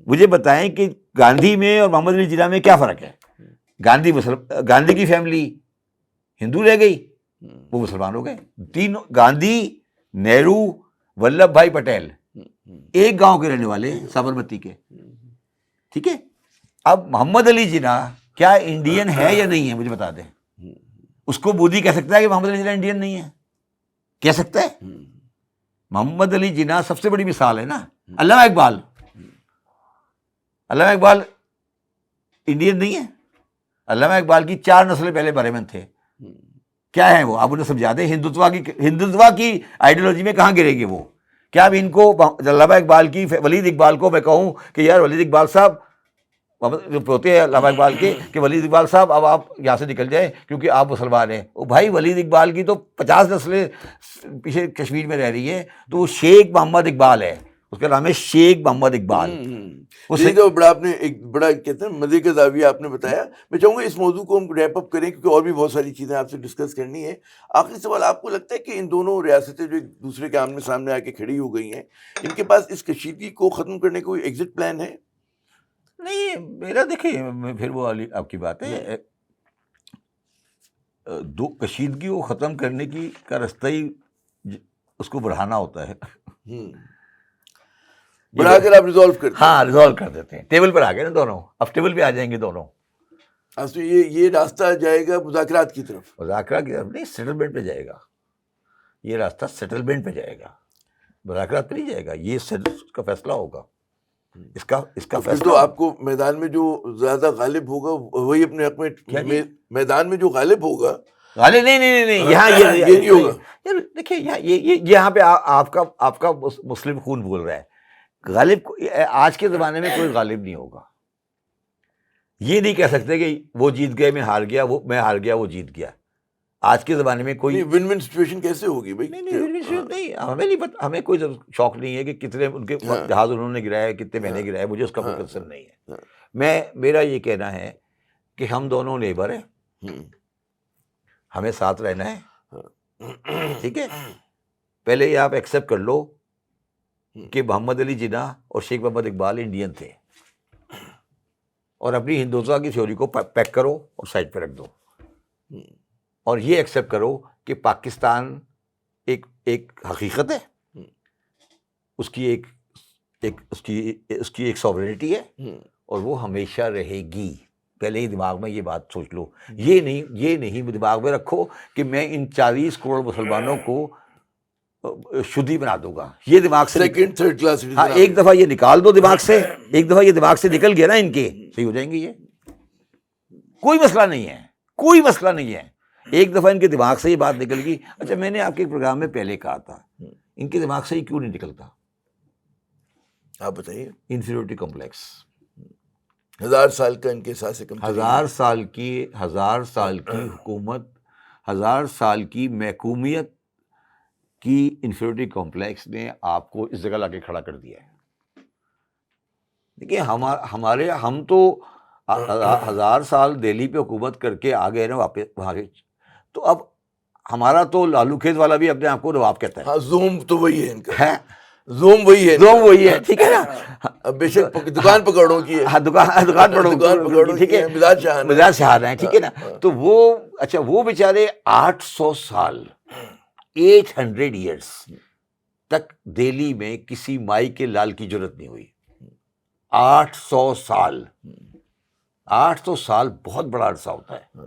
مجھے بتائیں کہ گاندھی میں اور محمد علی جناح میں کیا فرق ہے؟ گاندھی کی فیملی ہندو رہ گئی، وہ مسلمان ہو گئے. تینوں، گاندھی، نہرو، ولبھ بھائی پٹیل، ایک گاؤں کے رہنے والے، سابرمتی کے. ٹھیک ہے. اب محمد علی جناح کیا انڈین ہے یا نہیں ہے؟ مجھے بتا دیں. اس کو مودی کہہ سکتا ہے کہ محمد علی جناح انڈین نہیں ہے؟ کہہ سکتا ہے؟ محمد علی جناح سب سے بڑی مثال ہے نا. علامہ اقبال انڈین نہیں ہے. علامہ اقبال کی 4 نسلیں پہلے برہمن تھے. کیا ہے وہ؟ آپ انہیں سمجھا دیں. ہندوتوا کی آئیڈیالوجی میں کہاں گرے گے وہ؟ کیا اب ان کو علامہ اقبال کی، ولید اقبال کو میں کہوں کہ یار ولید اقبال صاحب، ہوتے ہیں علامہ اقبال کے، کہ ولید اقبال صاحب اب آپ یہاں سے نکل جائیں کیونکہ آپ مسلمان ہیں. او بھائی، ولید اقبال کی تو 50 نسلیں پیچھے کشمیر میں رہ رہی ہیں. تو وہ شیخ محمد اقبال ہے، اس کا نام ہے شیخ محمد اقبال. یہ تو بڑا آپ نے ایک بڑا کہتے ہیں مزے کا زاویہ آپ نے بتایا. میں چاہوں گا اس موضوع کو ہم ریپ اپ کریں کیونکہ اور بھی بہت ساری چیزیں آپ سے ڈسکس کرنی ہے. آخری سوال، آپ کو لگتا ہے کہ ان دونوں ریاستیں جو ایک دوسرے کے آمنے سامنے آ کے کھڑی ہو گئی ہیں، ان کے پاس اس کشیدگی کو ختم کرنے کا کوئی ایگزٹ پلان ہے؟ نہیں، میرا دیکھیے پھر وہ آپ کی بات ہے. کشیدگی کو ختم کرنے کا رستہ ہی اس کو بڑھانا ہوتا ہے. بڑھا کر آپ ریزالو کرتے ہیں. ہاں، ریزالو کر دیتے ہیں. ٹیبل پر آ گئے نا دونوں، اب ٹیبل پہ آ جائیں گے دونوں. تو یہ راستہ جائے گا مذاکرات کی طرف؟ مذاکرات کی طرف نہیں، سیٹلمنٹ پہ جائے گا. یہ راستہ سیٹلمنٹ پہ جائے گا، مذاکرات پہ نہیں جائے گا. یہ اس کا فیصلہ ہوگا. اس کا فیصلہ. تو آپ کو میدان میں جو زیادہ غالب ہوگا وہی اپنے حق میں، میدان میں جو غالب ہوگا. غالب نہیں، یہاں یہ نہیں ہوگا. دیکھیے یہاں پہ آپ کا مسلم خون بول رہا ہے. غالب آج کے زمانے میں کوئی غالب نہیں ہوگا. یہ نہیں کہہ سکتے کہ وہ جیت گئے، میں ہار گیا، وہ جیت گیا. آج کے زمانے میں کوئی ون ون سچویشن کیسے ہوگی بھائی؟ نہیں، ہمیں نہیں پتہ. ہمیں کوئی شوق نہیں ہے کہ کتنے ان کے جہاز انہوں نے گرایا، کتنے میں نے گرایا. مجھے اس کا کوئی کنسرن نہیں ہے. میرا یہ کہنا ہے کہ ہم دونوں لیبر ہیں، ہمیں ساتھ رہنا ہے. ٹھیک ہے. پہلے یہ آپ ایکسیپٹ کر لو کہ محمد علی جناح اور شیخ محمد اقبال انڈین تھے، اور اپنی ہندوتوا کی تھیوری کو پیک کرو اور سائڈ پہ رکھ دو. اور یہ ایکسیپٹ کرو کہ پاکستان ایک حقیقت ہے, اس کی ایک سوورنٹی ہے, اور وہ ہمیشہ رہے گی. پہلے ہی دماغ میں یہ بات سوچ لو. یہ نہیں دماغ میں رکھو کہ میں ان 40 کروڑ مسلمانوں کو شدی بنا دوں گا. یہ دماغ سے سیکنڈ تھرڈ کلاس. ہاں, ایک دفعہ یہ نکال دو دماغ سے, ایک دفعہ یہ دماغ سے نکل گیا نا ان کے, صحیح ہو جائیں گے. یہ کوئی مسئلہ نہیں ہے, کوئی مسئلہ نہیں ہے. ایک دفعہ ان کے دماغ سے یہ بات نکل گئی. اچھا, میں نے آپ کے پروگرام میں پہلے کہا تھا, ان کے دماغ سے یہ کیوں نہیں نکلتا؟ آپ بتائیے. Inferiority complex. 1000 سال کا ان کے احساس کم. 1000 سال کی حکومت, 1000 سال کی محکومیت کی انفیریورٹی کمپلیکس نے آپ کو اس جگہ لا کے کھڑا کر دیا ہے. دیکھیے ہم تو 1000 سال دہلی پہ حکومت کر کے آ گئے نا واپس وہاں کے. تو اب ہمارا تو لالو کھیت والا بھی اپنے آپ کو نواب کہتا ہے. ہاں, زوم تو وہی ہے ان کا, زوم وہی ہے, ٹھیک ہے نا. بے شک دکان پکڑوں کی ہے, دکان پکڑوں, ٹھیک ہے, مزاج شہاد ہیں, ٹھیک ہے نا. تو وہ بیچارے 800 سال 800 ایئرس تک دہلی میں کسی مائی کے لال کی ضرورت نہیں ہوئی. 800 سال 800 سال بہت بڑا عرصہ ہوتا ہے.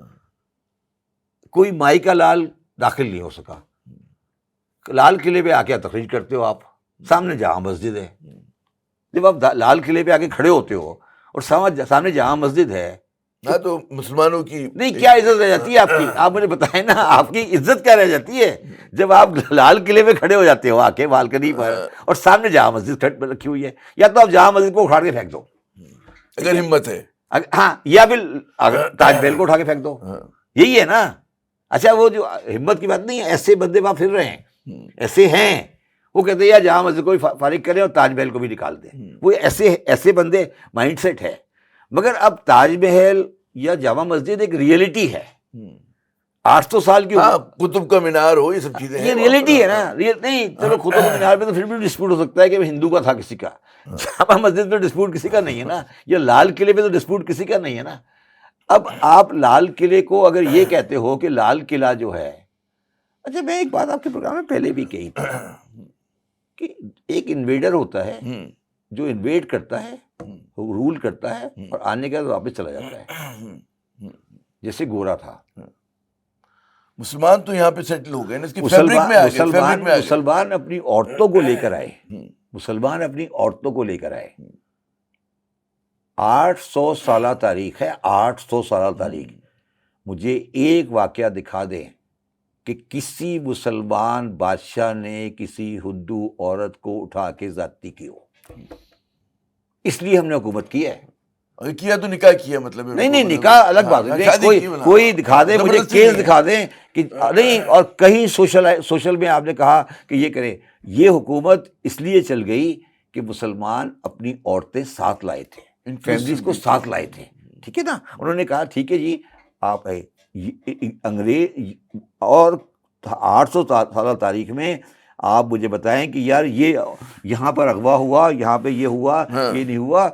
کوئی مائی کا لال داخل نہیں ہو سکا. لال قلعے پہ آ کے تقریر کرتے ہو آپ, سامنے جامع مسجد ہے. جب آپ لال قلعے پہ آ کے کھڑے ہوتے ہو اور سامنے جامع مسجد ہے, ہاں, تو مسلمانوں کی نہیں کیا عزت رہ جاتی ہے آپ کی؟ آپ مجھے بتائیں نا, آپ کی عزت کیا رہ جاتی ہے جب آپ لال قلعے میں کھڑے ہو جاتے ہو آ کے بالکنی پر, اور سامنے جامع مسجد رکھی ہوئی ہے. یا تو آپ جامع مسجد کو اکھاڑ کے پھینک دو اگر ہمت ہے, ہاں, یا پھر تاج محل کو اٹھا کے پھینک دو. یہی ہے نا. اچھا, وہ جو ہمت کی بات نہیں ہے, ایسے بندے وہاں پھر رہے ہیں, ایسے ہیں. وہ کہتے ہیں یا جامع مسجد کو بھی فارغ کریں اور تاج محل کو بھی نکال دیں. وہ ایسے بندے مائنڈ سیٹ ہے. مگر اب تاج محل یا جامع مسجد ایک ریئلٹی ہے. 800 سال کی, قطب کا مینار ہو, یہ سب چیزیں یہ ریئلٹی ہے نا. نہیں چلو, قطب مینار پہ تو پھر بھی ڈسپیوٹ ہو سکتا ہے کہ ہندو کا تھا کسی کا. جامع مسجد پہ ڈسپیوٹ کسی کا نہیں ہے نا, یا لال قلعے پہ تو ڈسپیوٹ کسی کا نہیں ہے نا. اب آپ لال قلعے کو اگر یہ کہتے ہو کہ لال قلعہ جو ہے, اچھا میں ایک بات آپ کے پروگرام میں پہلے بھی کہی تھی کہ ایک انویڈر ہوتا ہے جو انویڈ کرتا ہے, رول کرتا ہے, اور آنے کے بعد واپس چلا جاتا ہے, جیسے گورا تھا. مسلمان تو یہاں پہ سیٹل ہو گئے نا, اس کی فیبرک میں آ گئے. مسلمان اپنی عورتوں کو لے کر آئے, مسلمان اپنی عورتوں کو لے کر آئے. 800 سالہ تاریخ ہے, 800 سالہ تاریخ. مجھے ایک واقعہ دکھا دیں کہ کسی مسلمان بادشاہ نے کسی ہندو عورت کو اٹھا کے زیادتی کی ہو. اس لیے ہم نے حکومت کی ہے. کیا تو نکاح کیا, مطلب نہیں, نکاح الگ بات ہے. کوئی دکھا دے مجھے, کیس دکھا دیں کہ نہیں. اور کہیں سوشل میں آپ نے کہا کہ یہ کرے. یہ حکومت اس لیے چل گئی کہ مسلمان اپنی عورتیں ساتھ لائے تھے, فیملیز کو ساتھ لائے تھے, ٹھیک ہے نا. انہوں نے کہا ٹھیک ہے جی آپ انگریز, اور 800 سالہ تاریخ میں آپ مجھے بتائیں کہ یار یہ یہاں پر اغوا ہوا, یہاں پہ یہ ہوا, یہ نہیں ہوا.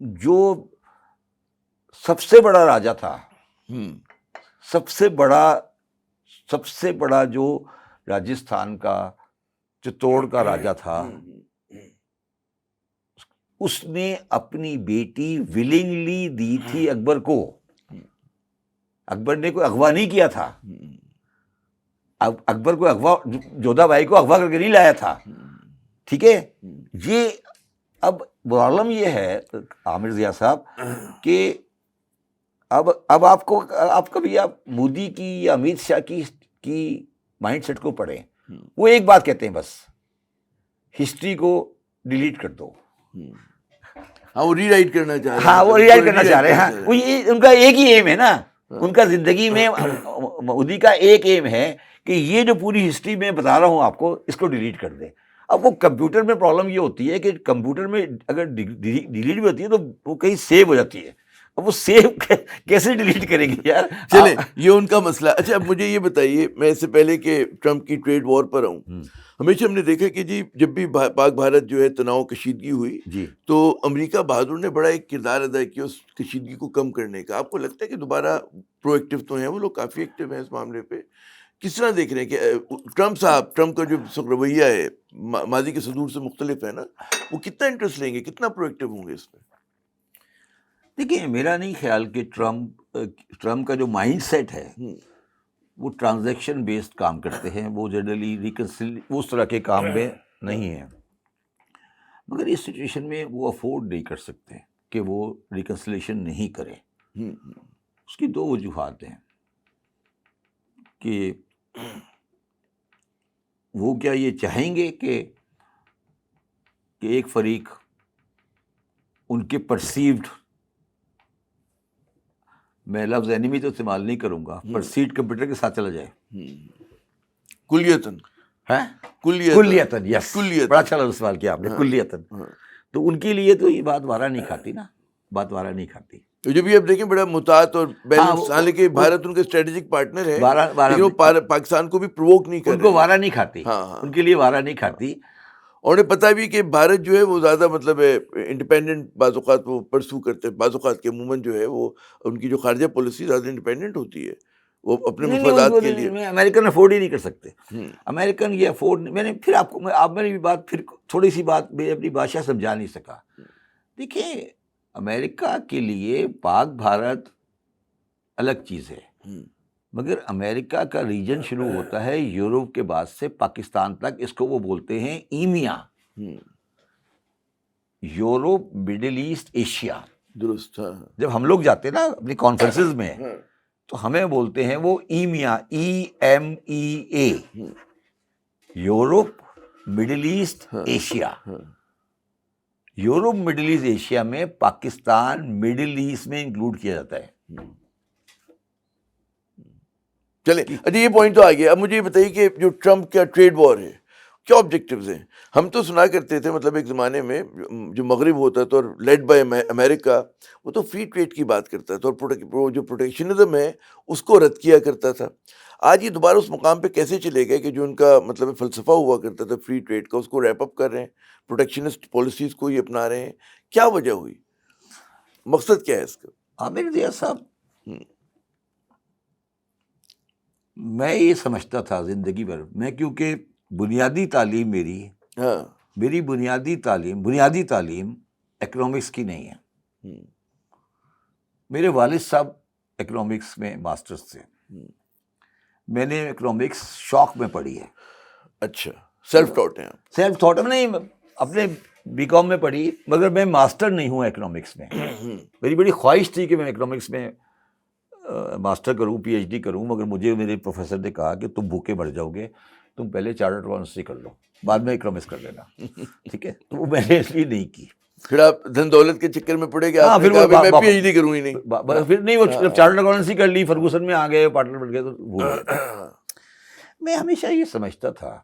جو سب سے بڑا راجا تھا, سب سے بڑا جو راجستھان کا چتوڑ کا راجا تھا, اس نے اپنی بیٹی ولنگلی دی تھی اکبر کو. اکبر نے کوئی اغوا نہیں کیا تھا. اکبر کو اغوا, جودھا بائی کو اغوا کر کے نہیں لایا تھا, ٹھیک ہے. یہ اب پرابلم یہ ہے عامر ضیاء صاحب کہ اب آپ کبھی آپ مودی کی یا امیت شاہ کی مائنڈ سیٹ کو پڑھیں. وہ ایک بات کہتے ہیں, بس ہسٹری کو ڈیلیٹ کر دو. ہاں, وہ ری رائٹ کرنا چاہ رہے ہیں. ہاں, وہ ری رائٹ کرنا چاہ رہے ہیں. ہاں, وہ ان کا ایک ہی ایم ہے نا, ان کا زندگی میں مودی کا ایک ایم ہے کہ یہ جو پوری ہسٹری میں بتا رہا ہوں آپ کو, اس کو ڈیلیٹ کر دیں. اب وہ کمپیوٹر میں پرابلم یہ ہوتی ہے کہ کمپیوٹر میں اگر ڈیلیٹ بھی ہوتی ہے تو وہ کہیں سیو ہو جاتی ہے. اب وہ سیو کیسے ڈیلیٹ کریں گے یار؟ چلیں یہ ان کا مسئلہ. اچھا اب مجھے یہ بتائیے, میں اس سے پہلے کہ ٹرمپ کی ٹریڈ وار پر آؤں, ہمیشہ ہم نے دیکھا کہ جی جب بھی پاک بھارت جو ہے تناؤ کشیدگی ہوئی جی تو امریکہ بہادر نے بڑا ایک کردار ادا کیا اس کشیدگی کو کم کرنے کا. آپ کو لگتا ہے کہ دوبارہ پرو ایکٹیو تو ہیں وہ لوگ, کافی ایکٹیو ہیں اس معاملے پہ؟ کس طرح دیکھ رہے ہیں کہ ٹرمپ کا جو رویہ ہے ماضی کے صدور سے مختلف ہے نا, وہ کتنا انٹرسٹ لیں گے, کتنا پرو ایکٹیو ہوں گے اس میں؟ دیکھیے میرا نہیں خیال کہ ٹرمپ کا جو مائنڈ سیٹ ہے وہ ٹرانزیکشن بیسڈ کام کرتے ہیں, وہ جنرلی اس طرح کے کام میں نہیں ہیں. مگر اس سچویشن میں وہ افورڈ نہیں کر سکتے کہ وہ ریکنسلیشن نہیں کریں. اس کی دو وجوہات ہیں کہ وہ کیا یہ چاہیں گے کہ ایک فریق ان کے پرسیوڈ, میں لفظ اینیمی تو استعمال نہیں کروں گا, پرسیوڈ کمپیوٹر کے ساتھ چلا جائے کلیتاً. کلیتاً, یس, بڑا اچھا لفظ استعمال کیا آپ نے, کلیتاً. تو ان کے لیے تو یہ بات وارہ نہیں کھاتی نا, بات وارہ نہیں کھاتی. جو بھی آپ دیکھیں بڑا محتاط اور بیلنس, حالانکہ بھارت ان کا اسٹریٹجک پارٹنر ہے, لیکن وہ پاکستان کو بھی پرووک نہیں کر, ان کو وارہ نہیں کھاتی, ان کے لیے وارہ نہیں کھاتی. اور انہیں پتہ بھی کہ بھارت جو ہے وہ زیادہ مطلب انڈیپینڈنٹ بعض اوقات وہ پرسو کرتے ہیں, بعض اوقات کے عموماً جو ہے وہ ان کی جو خارجہ پالیسی زیادہ انڈیپینڈنٹ ہوتی ہے, وہ اپنے مفادات کے لیے. امریکن افورڈ ہی نہیں کر سکتے, امریکن یہ افورڈ. میں نے پھر آپ میری بات پھر تھوڑی سی بات میں اپنی بادشاہ سمجھا نہیں سکا. دیکھیں امریکہ کے لیے پاک بھارت الگ چیز ہے, مگر امریکہ کا ریجن شروع ہوتا ہے یورپ کے بعد سے پاکستان تک, اس کو وہ بولتے ہیں ایمیا, یورپ مڈل ایسٹ ایشیا. درست. جب ہم لوگ جاتے ہیں نا اپنی کانفرنسز میں تو ہمیں بولتے ہیں وہ EMEA, EMEA, Europe Middle East Asia. Europe Middle East Asia میں پاکستان مڈل ایسٹ میں انکلوڈ کیا جاتا ہے. چلیں اچھا یہ پوائنٹ تو آ گیا. اب مجھے یہ بتائیے کہ جو ٹرمپ کا ٹریڈ وار ہے کیا آبجیکٹیوز ہیں؟ ہم تو سنا کرتے تھے مطلب ایک زمانے میں جو مغرب ہوتا تھا اور لیڈ بائی امریکہ, وہ تو فری ٹریڈ کی بات کرتا تھا اور جو پروٹیکشنزم ہے اس کو رد کیا کرتا تھا. آج یہ دوبارہ اس مقام پہ کیسے چلے گئے کہ جو ان کا مطلب فلسفہ ہوا کرتا تھا فری ٹریڈ کا, اس کو ریپ اپ کر رہے ہیں, پروٹیکشنسٹ پالیسیز کو یہ اپنا رہے ہیں؟ کیا وجہ ہوئی, مقصد کیا ہے اس کا؟ عامر ریاض صاحب, میں یہ سمجھتا تھا زندگی بھر میں, کیونکہ بنیادی تعلیم میری بنیادی تعلیم اکنامکس کی نہیں ہے. میرے والد صاحب اکنامکس میں ماسٹرز تھے, میں نے اکنامکس شوق میں پڑھی ہے. اچھا, سیلف ٹاٹ میں نہیں, اپنے بی کام میں پڑھی, مگر میں ماسٹر نہیں ہوں اکنامکس میں. میری بڑی خواہش تھی کہ میں اکنامکس میں ماسٹر کروں, PhD کروں, مگر مجھے میرے پروفیسر نے کہا کہ تم بھوکے مر جاؤ گے, تم پہلے چارٹرڈ اکاؤنٹنسی کر لو, بعد میں اکنامکس کر لینا. ٹھیک ہے, تو وہ میں نے اس لیے نہیں کی. پھر آپ دھن دولت کے چکر میں پڑے گا, پھر میں PhD کروں ہی نہیں. پھر نہیں, وہ چارٹرڈ اکاؤنٹنسی کر لی, فرگوسن میں آ گئے, پارٹنر بن گئے, تو بھول گئے. میں ہمیشہ یہ سمجھتا تھا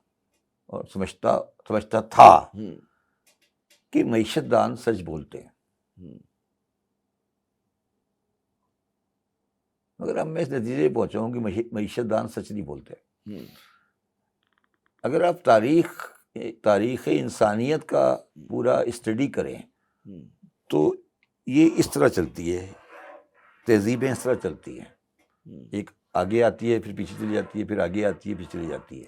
اور سمجھتا تھا کہ معیشت دان سچ بولتے ہیں, مگر اب میں اس نتیجے پہنچا ہوں کہ معیشت دان سچ نہیں بولتے. اگر آپ تاریخ انسانیت کا پورا اسٹڈی کریں تو یہ اس طرح چلتی ہے, تہذیبیں اس طرح چلتی ہیں, ایک آگے آتی ہے پھر پیچھے چلی جاتی ہے, پھر آگے آتی ہے پھر چلی جاتی ہے.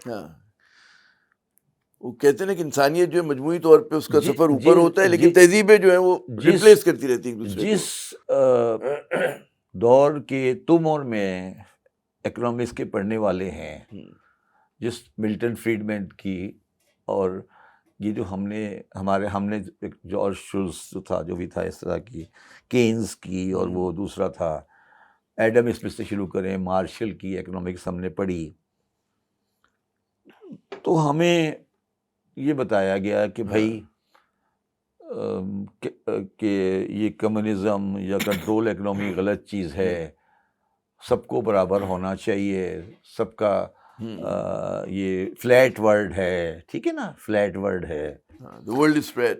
وہ کہتے ہیں کہ انسانیت جو ہے مجموعی طور پہ اس کا سفر اوپر ہوتا ہے, لیکن تہذیبیں جو ہیں وہ ریپلیس کرتی رہتی ہیں. جس دور کے تم اور میں اکنامکس کے پڑھنے والے ہیں, جس ملٹن فریڈمین کی, اور یہ جو ہم نے جارج شولز جو تھا, جو بھی تھا اس طرح کی, کینز کی, اور وہ دوسرا تھا ایڈم اسمتھ سے شروع کریں, مارشل کی اکنامکس ہم نے پڑھی, تو ہمیں یہ بتایا گیا کہ بھائی کہ یہ کمیونزم یا کنٹرول اکنامی غلط چیز ہے, سب کو برابر ہونا چاہیے, سب کا یہ فلیٹ ورلڈ ہے. ٹھیک ہے نا, فلیٹ ورلڈ ہے, the world is flat,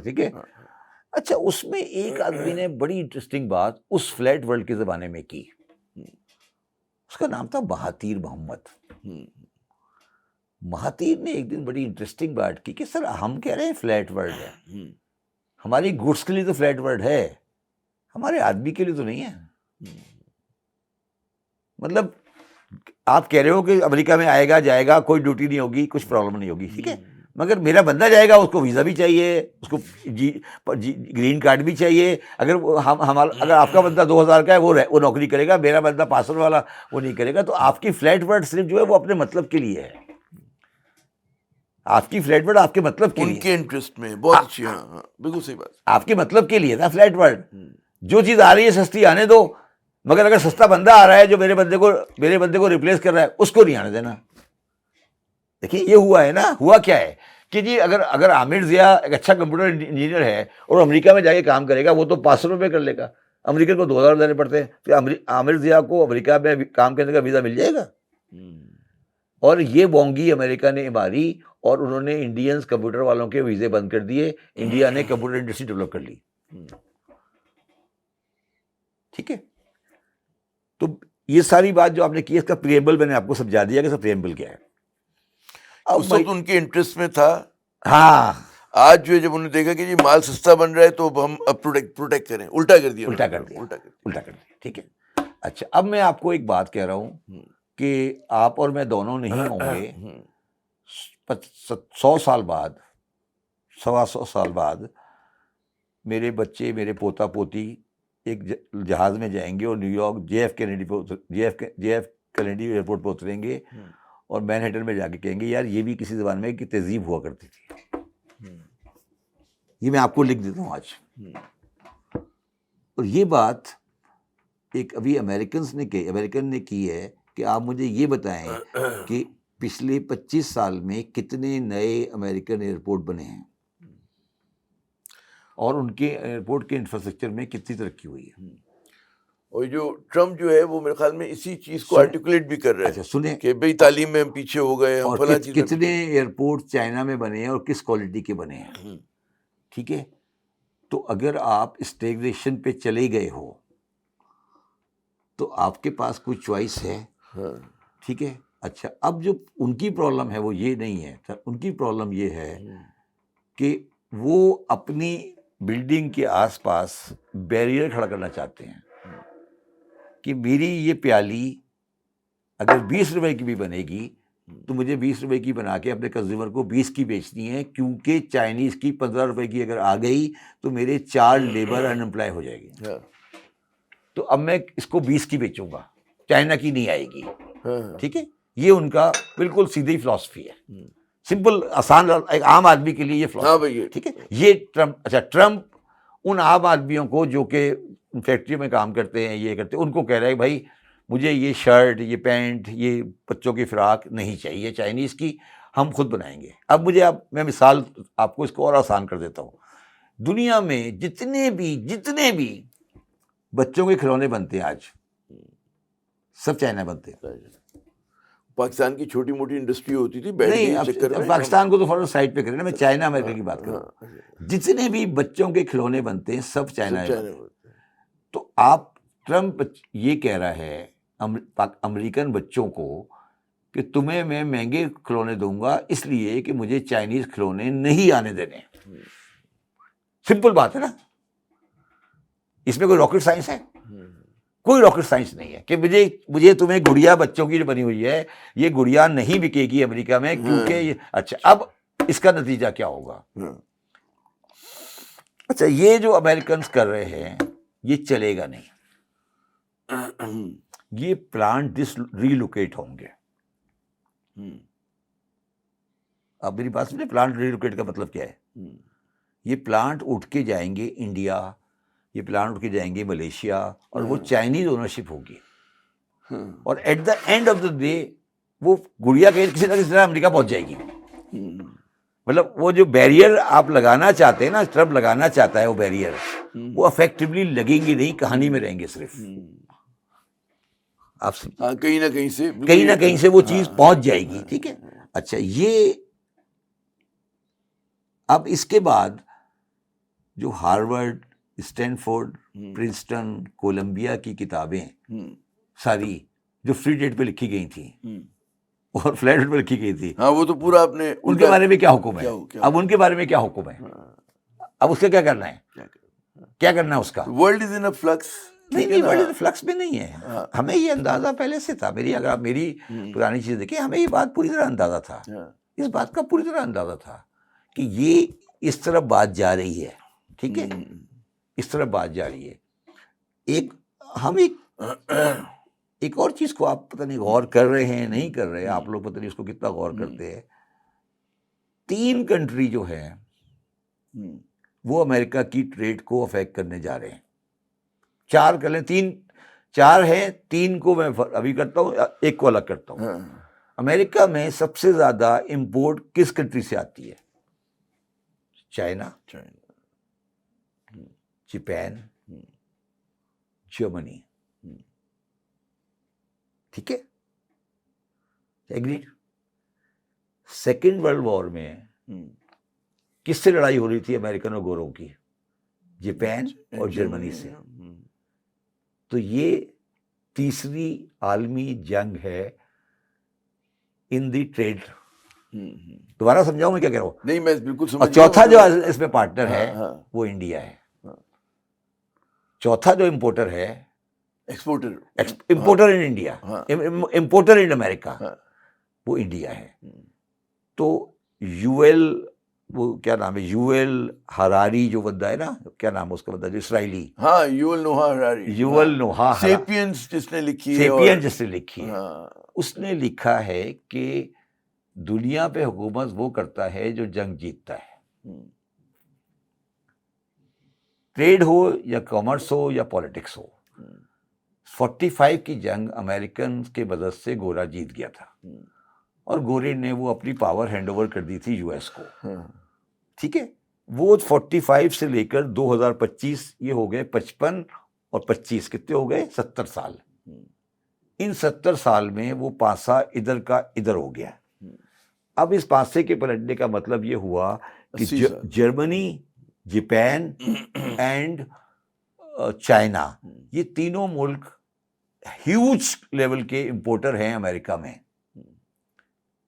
ٹھیک ہے. اچھا اس میں ایک آدمی نے بڑی انٹرسٹنگ بات اس فلیٹ ورلڈ کے زمانے میں کی، اس کا نام تھا مہاتیر محمد۔ مہاتیر نے ایک دن بڑی انٹرسٹنگ بات کی کہ سر ہم کہہ رہے ہیں فلیٹ ورلڈ ہے، ہماری گڈس کے لیے تو فلیٹ ورلڈ ہے، ہمارے آدمی کے لیے تو نہیں ہے۔ مطلب آپ کہہ رہے ہو کہ امریکہ میں آئے گا جائے گا کوئی ڈیوٹی نہیں ہوگی، کچھ پرابلم نہیں ہوگی، ٹھیک ہے، مگر میرا بندہ جائے گا اس کو ویزا بھی چاہیے، اس کو گرین کارڈ بھی چاہیے۔ اگر اگر آپ کا بندہ 2000 کا ہے وہ نوکری کرے گا، میرا بندہ 500 والا وہ نہیں کرے گا۔ تو آپ کی فلیٹ ورلڈ صرف جو ہے وہ اپنے مطلب کے لیے ہے، آپ کی فلیٹ ورلڈ آپ کے مطلب کے لیے، ان کے انٹرسٹ میں بہت اچھی، ہاں بالکل صحیح بات، آپ کے مطلب کے لیے نا فلیٹ ورلڈ۔ جو چیز آ رہی ہے سستی آنے دو، مگر اگر سستا بندہ آ رہا ہے جو میرے بندے کو ریپلیس کر رہا ہے اس کو نہیں آنے دینا۔ دیکھیے یہ ہوا ہے نا، ہوا کیا ہے کہ جی اگر عامر ضیاء ایک اچھا کمپیوٹر انجینئر ہے اور امریکہ میں جا کے کام کرے گا، وہ تو 500 روپے کر لے گا، امریکن کو 2000 دینے پڑتے ہیں، پھر عامر ضیاء کو امریکہ میں کام کرنے کا ویزا مل جائے گا۔ اور یہ بونگی امریکہ نے ماری اور انہوں نے انڈینز کمپیوٹر والوں کے ویزے بند کر دیے، انڈیا نے کمپیوٹر انڈسٹری ڈیولپ کر لی، ٹھیک ہے۔ تو یہ ساری بات جو آپ نے کی، اس کا پریمبل میں نے آپ کو سمجھا دیا کہ اس کا پریمبل کیا ہے۔ اس وقت ان کے انٹرسٹ میں تھا، ہاں آج جو ہے جب انہوں نے دیکھا کہ جی مال سستا بن رہا ہے تو اب ہم پروٹیکٹ کریں، الٹا کر دیا، ٹھیک ہے۔ اچھا اب میں آپ کو ایک بات کہہ رہا ہوں کہ آپ اور میں دونوں نہیں ہوں گے 100 سال بعد، 125 سال بعد میرے بچے، میرے پوتا پوتی ایک جہاز میں جائیں گے اور New York J F Kennedy airport پہ اتریں گے اور مینہٹن میں جا کے کہیں گے یار یہ بھی کسی زبان میں کہ تہذیب ہوا کرتی تھی۔ یہ میں آپ کو لکھ دیتا ہوں آج۔ اور یہ بات ایک ابھی امریکن نے کی ہے کہ آپ مجھے یہ بتائیں کہ پچھلے 25 سال میں کتنے نئے امریکن ایئرپورٹ بنے ہیں اور ان کے ایئرپورٹ کے انفراسٹرکچر میں کتنی ترقی ہوئی ہے۔ اور جو ٹرمپ جو ہے وہ میرے خیال میں اسی چیز کو آرٹیکولیٹ بھی کر رہا ہے، اچھا سنیں کہ بھئی تعلیم میں ہم پیچھے ہو گئے، ہم فلاں چیز، کتنے ایئرپورٹ چائنا میں بنے ہیں اور کس کوالٹی کے بنے ہیں، ٹھیک ہے۔ تو اگر آپ اسٹیگنیشن پہ چلے گئے ہو تو آپ کے پاس کوئی چوائس ہے، ٹھیک ہے۔ اچھا اب جو ان کی پرابلم ہے وہ یہ نہیں ہے، ان کی پرابلم یہ ہے کہ وہ اپنی بلڈنگ کے آس پاس بیریئر کھڑا کرنا چاہتے ہیں کہ میری یہ پیالی اگر 20 روپے کی بھی بنے گی تو مجھے 20 روپے کی بنا کے اپنے کنزیومر کو 20 کی بیچنی ہے، کیونکہ چائنیز کی 15 روپے کی اگر آ گئی تو میرے 4 لیبر ان امپلائی ہو جائے گی، تو اب میں اس کو 20 کی بیچوں گا، چائنا کی نہیں آئے گی، ٹھیک ہے۔ یہ ان کا بالکل سیدھی فلاسفی ہے، سمپل آسان، ایک عام آدمی کے لیے یہ فلاسفی ہے، ٹھیک ہے۔ یہ ٹرمپ ان عام آدمیوں کو جو کہ فیکٹری میں کام کرتے ہیں، یہ کرتے ہیں، ان کو کہہ رہا ہے بھائی مجھے یہ شرٹ، یہ پینٹ، یہ بچوں کی فراق نہیں چاہیے چائنیز کی، ہم خود بنائیں گے۔ اب میں مثال آپ کو اس کو اور آسان کر دیتا ہوں۔ دنیا میں جتنے بھی بچوں کے کھلونے بنتے ہیں آج سب چائنا بنتے ہیں۔ پاکستان کی چھوٹی موٹی انڈسٹری ہوتی تھی، نہیں پاکستان کو تو فوراً سائڈ پہ کریں نا، میں چائنا امریکہ کی بات کروں۔ جتنے بھی بچوں کے کھلونے بنتے ہیں سب چائنا میں۔ تو آپ ٹرمپ یہ کہہ رہا ہے امریکن بچوں کو کہ تمہیں میں مہنگے کھلونے دوں گا اس لیے کہ مجھے چائنیز کھلونے نہیں آنے دینے۔ سمپل بات ہے نا، اس میں کوئی راکٹ سائنس ہے؟ کوئی راکٹ سائنس نہیں ہے کہ مجھے تمہیں گڑیا بچوں کی جو بنی ہوئی ہے یہ گڑیا نہیں بکے گی امریکہ میں، کیونکہ اچھا اب اس کا نتیجہ کیا ہوگا؟ اچھا یہ جو امریکنز کر رہے ہیں یہ چلے گا نہیں، یہ پلانٹ ریلوکیٹ ہوں گے۔ اب میری بات سنیں، پلانٹ ریلوکیٹ کا مطلب کیا ہے؟ یہ پلانٹ اٹھ کے جائیں گے انڈیا، یہ پلانٹ اٹھ کے جائیں گے ملیشیا، اور وہ چائنیز اونرشپ ہوگی، اور at the end of the day وہ گڑیا کسی نہ کسی طرح امریکہ پہنچ جائے گی۔ مطلب وہ جو بیریئر آپ لگانا چاہتے ہیں نا، ٹرمپ لگانا چاہتا ہے وہ بیریئر، وہ افیکٹولی لگیں گے نہیں، کہانی میں رہیں گے صرف۔ آپ کہیں نہ کہیں سے وہ چیز پہنچ جائے گی، ٹھیک ہے۔ اچھا یہ اب اس کے بعد جو ہارورڈ، اسٹینفورڈ، پرنسٹن، کولمبیا کی کتابیں ساری جو فری ڈیٹ پہ لکھی گئی تھیں اور فلیٹ ریٹ پہ لکھی گئی تھی، ہاں وہ تو پورا آپ نے ان کے بارے میں کیا حکم ہے؟ اب ان کے بارے میں کیا حکم ہے؟ اب اس کا کیا کرنا ہے؟ کیا کرنا ہے اس کا؟ World is in a flux. نہیں ورلڈ فلکس میں نہیں ہے. ہمیں یہ اندازہ پہلے سے تھا. اگر آپ میری پرانی چیز دیکھیں، ہمیں یہ بات پوری طرح اندازہ تھا، اس بات کا پوری طرح اندازہ تھا کہ یہ اس طرف بات جا رہی ہے. ٹھیک ہے، اس طرف بات جا رہی ہے. ہم ایک اور چیز کو آپ پتہ نہیں غور کر رہے ہیں نہیں کر رہے، آپ لوگ پتہ نہیں اس کو کتنا غور کرتے ہیں. 3 کنٹری جو ہے وہ امریکہ کی ٹریڈ کو افیکٹ کرنے جا رہے ہیں. 4 کر لیں، 4 ہے، 3 کو میں ابھی کرتا ہوں، 1 کو الگ کرتا ہوں. امریکہ میں سب سے زیادہ امپورٹ کس کنٹری سے آتی ہے؟ China, Japan, Germany. ٹھیک ہے، ایگریڈ. سیکنڈ ورلڈ وار میں کس سے لڑائی ہو رہی تھی امریکن اور گوروں کی؟ جاپان اور جرمنی سے. تو یہ تیسری عالمی جنگ ہے ان دی ٹریڈ. دوبارہ سمجھاؤں میں کیا کہہ رہا ہوں؟ نہیں، میں بالکل سمجھ. اور چوتھا جو اس میں پارٹنر ہے وہ انڈیا ہے. چوتھا جو امپورٹر ہے، امپورٹر ان انڈیا، امپورٹر ان امریکہ، وہ انڈیا ہے. تو یو ایل، وہ کیا نام ہے، یو ایل ہراری جو بندہ ہے نا، کیا نام ہے اس کا بندہ جو اسرائیلی، ہاں یو ایل نوحا ہراری، یو ایل نوحا، سیپینز جس نے لکھی ہے، سیپین جس نے لکھی ہے، اس نے لکھا ہے کہ دنیا پہ حکومت وہ کرتا ہے جو جنگ جیتتا ہے. ٹریڈ ہو یا کامرس ہو یا پالیٹکس ہو. 45 کی جنگ امریکن کے مدد سے گورا جیت گیا تھا، اور گورے نے وہ اپنی پاور ہینڈ اوور کر دی تھی یو ایس کو. ٹھیک ہے، وہ 45 سے لے کر 2025 یہ ہو گئے 55 اور 25 کتنے ہو گئے؟ 70 سال. ان 70 سال میں وہ پانسا ادھر کا ادھر ہو گیا. اب اس پانسے کے پلٹنے کا مطلب یہ ہوا کہ جرمنی، جاپان اینڈ چائنا، یہ تینوں ملک ہیوج لیول کے امپورٹر ہیں امریکہ میں.